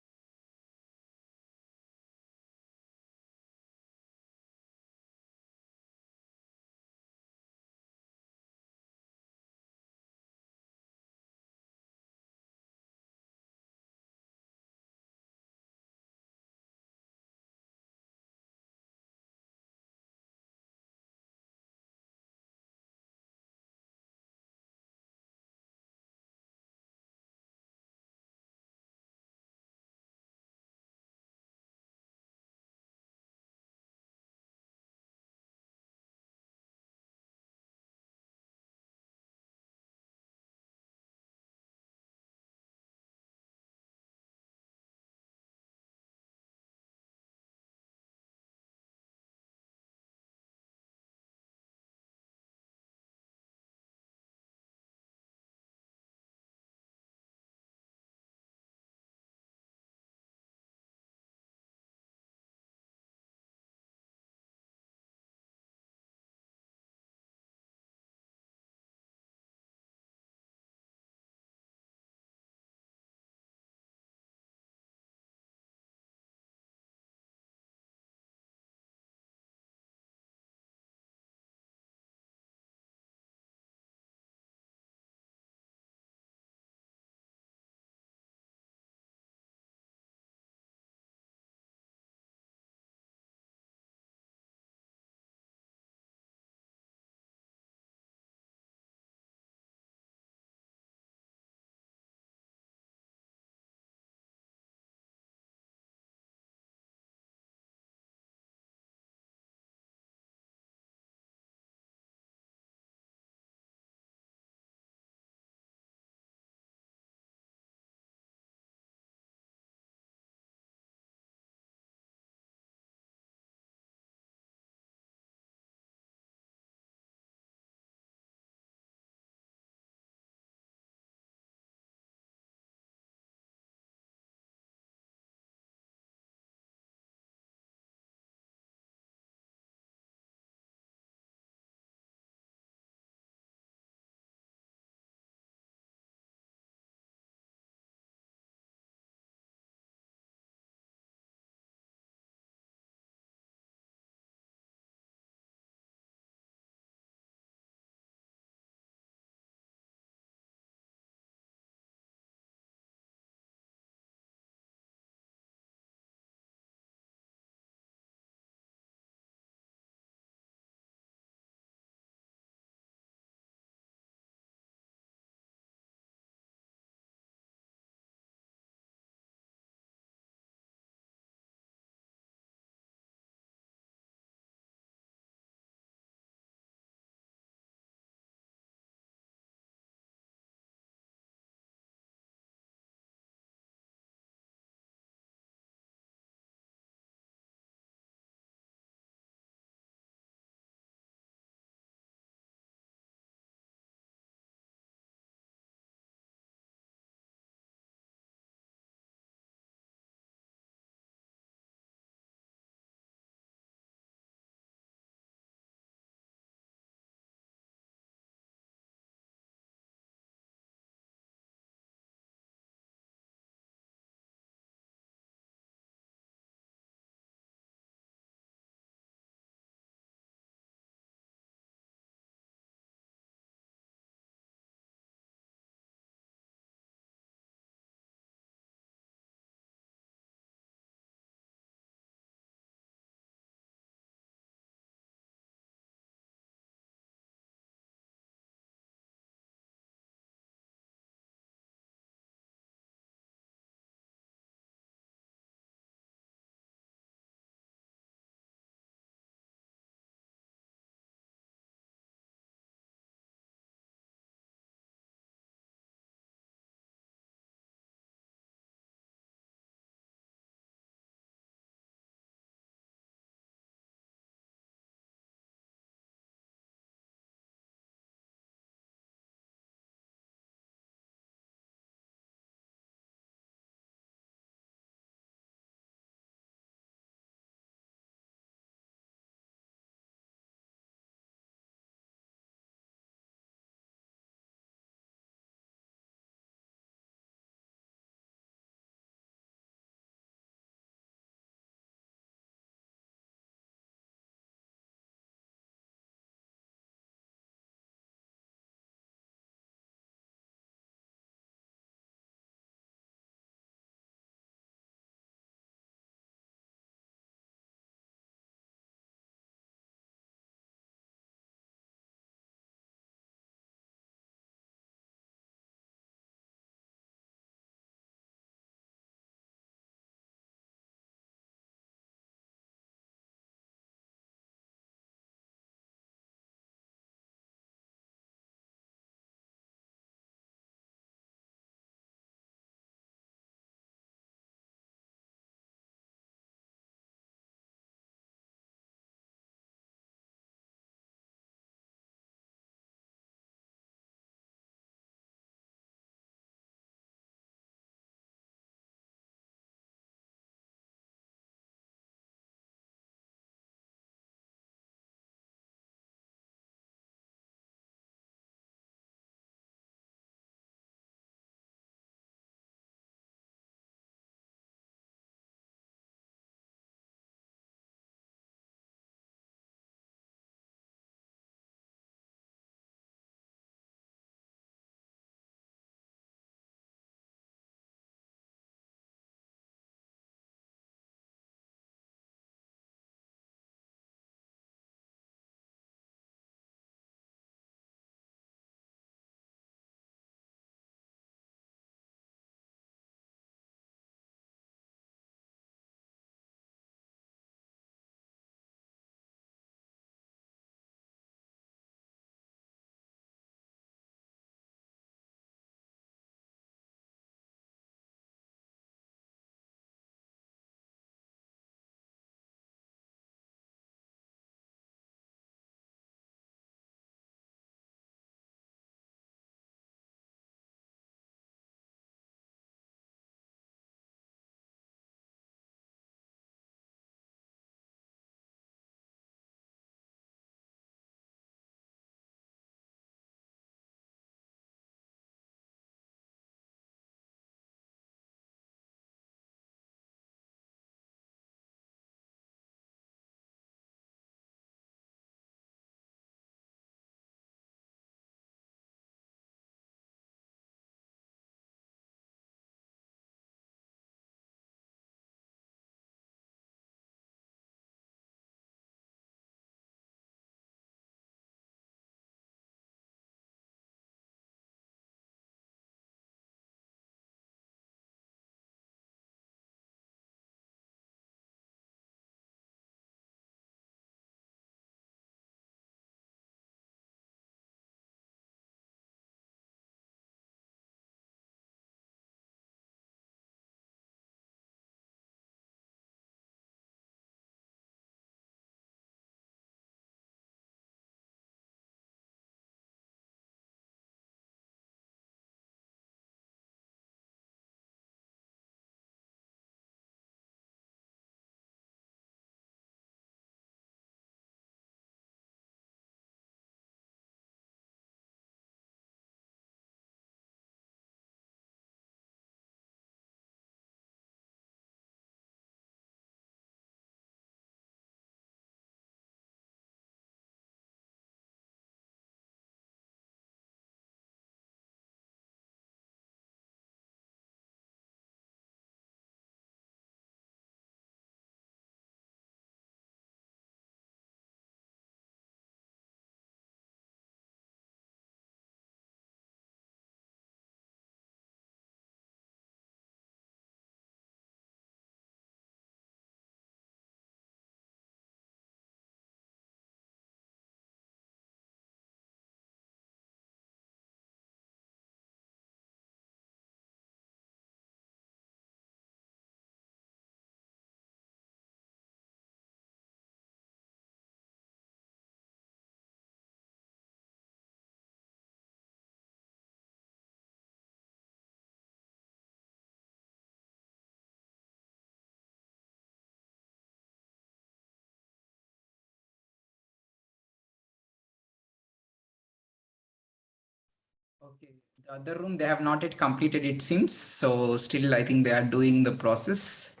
Okay. The other room, they have not yet completed it seems. So still, I think they are doing the process.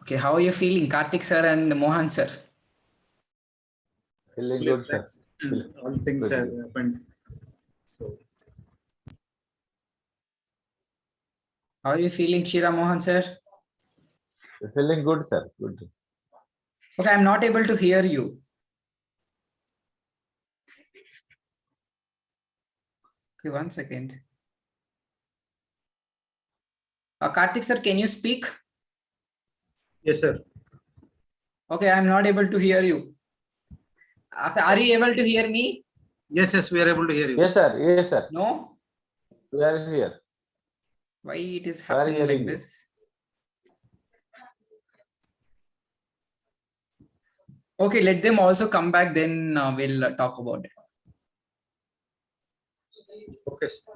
Okay. How are you feeling, Karthik sir and Mohan sir? Feeling good, sir. All things Good. have happened. So How are you feeling, Shira Mohan sir? Feeling good, sir. Good. Okay, I'm not able to hear you. Okay, 1 second. Karthik sir, can you speak? yes, sir. Okay, I'm not able to hear you. Are you able to hear me? Yes, we are able to hear you. Yes, sir. Yes, sir. No? We are here. Why it is We are happening like hearing you. this? Okay, let them also come back, then we'll talk about it. Okay, sir.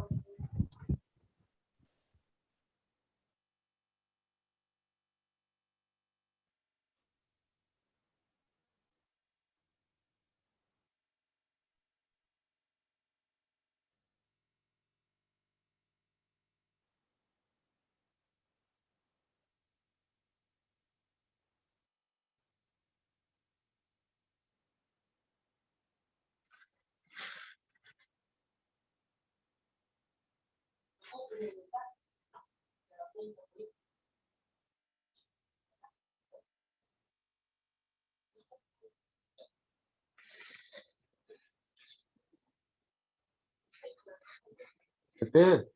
It is.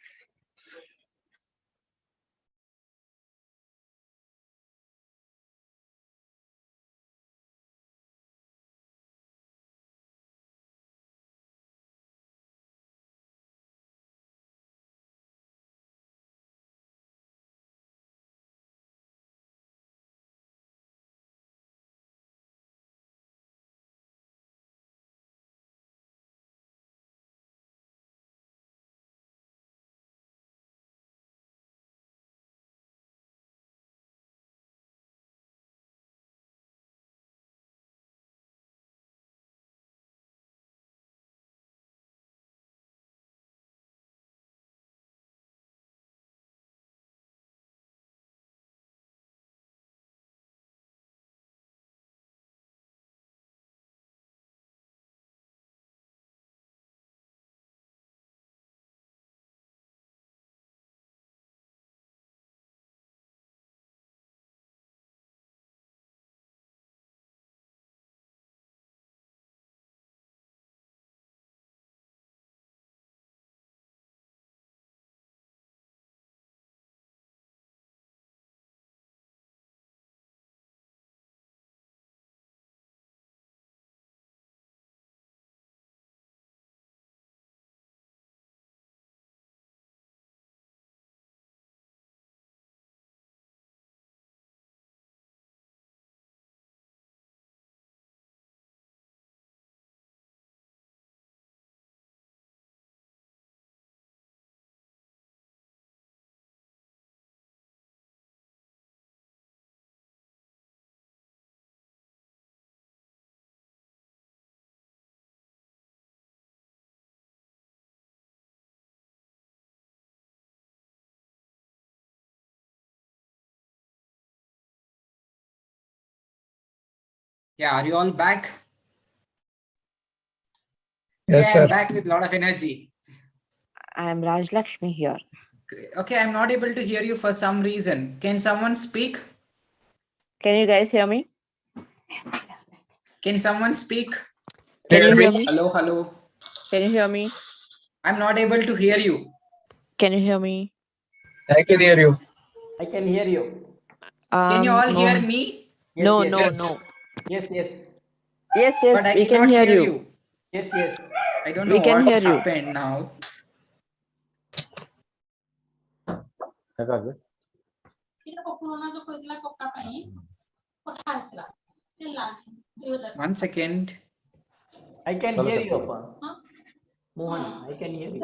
Yeah, are you all back? Yes, See, sir. I'm back with a lot of energy. I'm Raj Lakshmi here. Great. Okay, I'm not able to hear you for some reason. Can someone speak? Can you guys hear me? Can someone speak? Can you hear me? Hello, hello. Can you hear me? I'm not able to hear you. Can you hear me? I can hear you. I can hear you. Can you all hear Mohan. me? Yes, No, yes. no, Yes. no. Yes, yes. Yes, But yes, I we can cannot hear hear you. you. Yes, yes. I don't know We can what hear you. happened now. Hello. 1 second. I can Hello, hear sir. you, Appa. Mohan, I can hear you.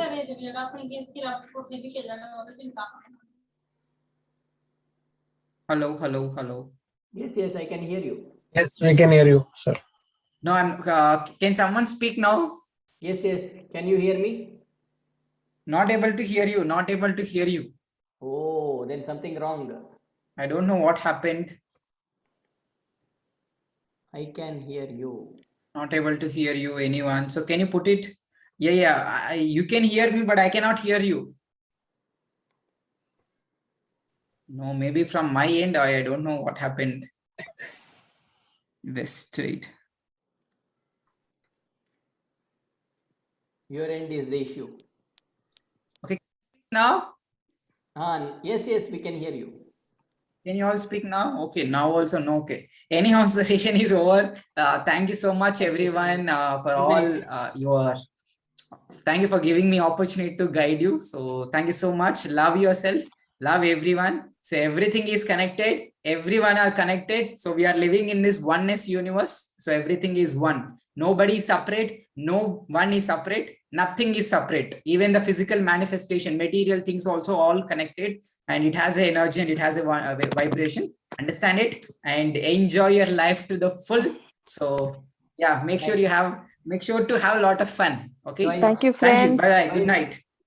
Hello, hello, hello. Yes, yes, I can hear you. Yes, we can hear you, sir. No, can someone speak now? Yes, yes. Can you hear me? Not able to hear you. Not able to hear you. Oh, then something wrong. I don't know what happened. I can hear you. Not able to hear you, anyone. So can you put it? Yeah. You can hear me, but I cannot hear you. No, maybe from my end, I don't know what happened. West Street. Your end is the issue. Okay. Now? Yes, yes, we can hear you. Can you all speak now? Okay, now also no. Okay. Anyhow, the session is over. Thank you so much, everyone, for all your. Thank you for giving me opportunity to guide you. So thank you so much. Love yourself. Love everyone. So everything is connected. Everyone are connected. So we are living in this oneness universe. So everything is one. Nobody is separate. No one is separate. Nothing is separate. Even the physical manifestation, material things also all connected, and it has an energy and it has a vibration. Understand it and enjoy your life to the full. So yeah, make sure to have a lot of fun. Okay. Thank you, Thank you. friends. Bye bye. Good night.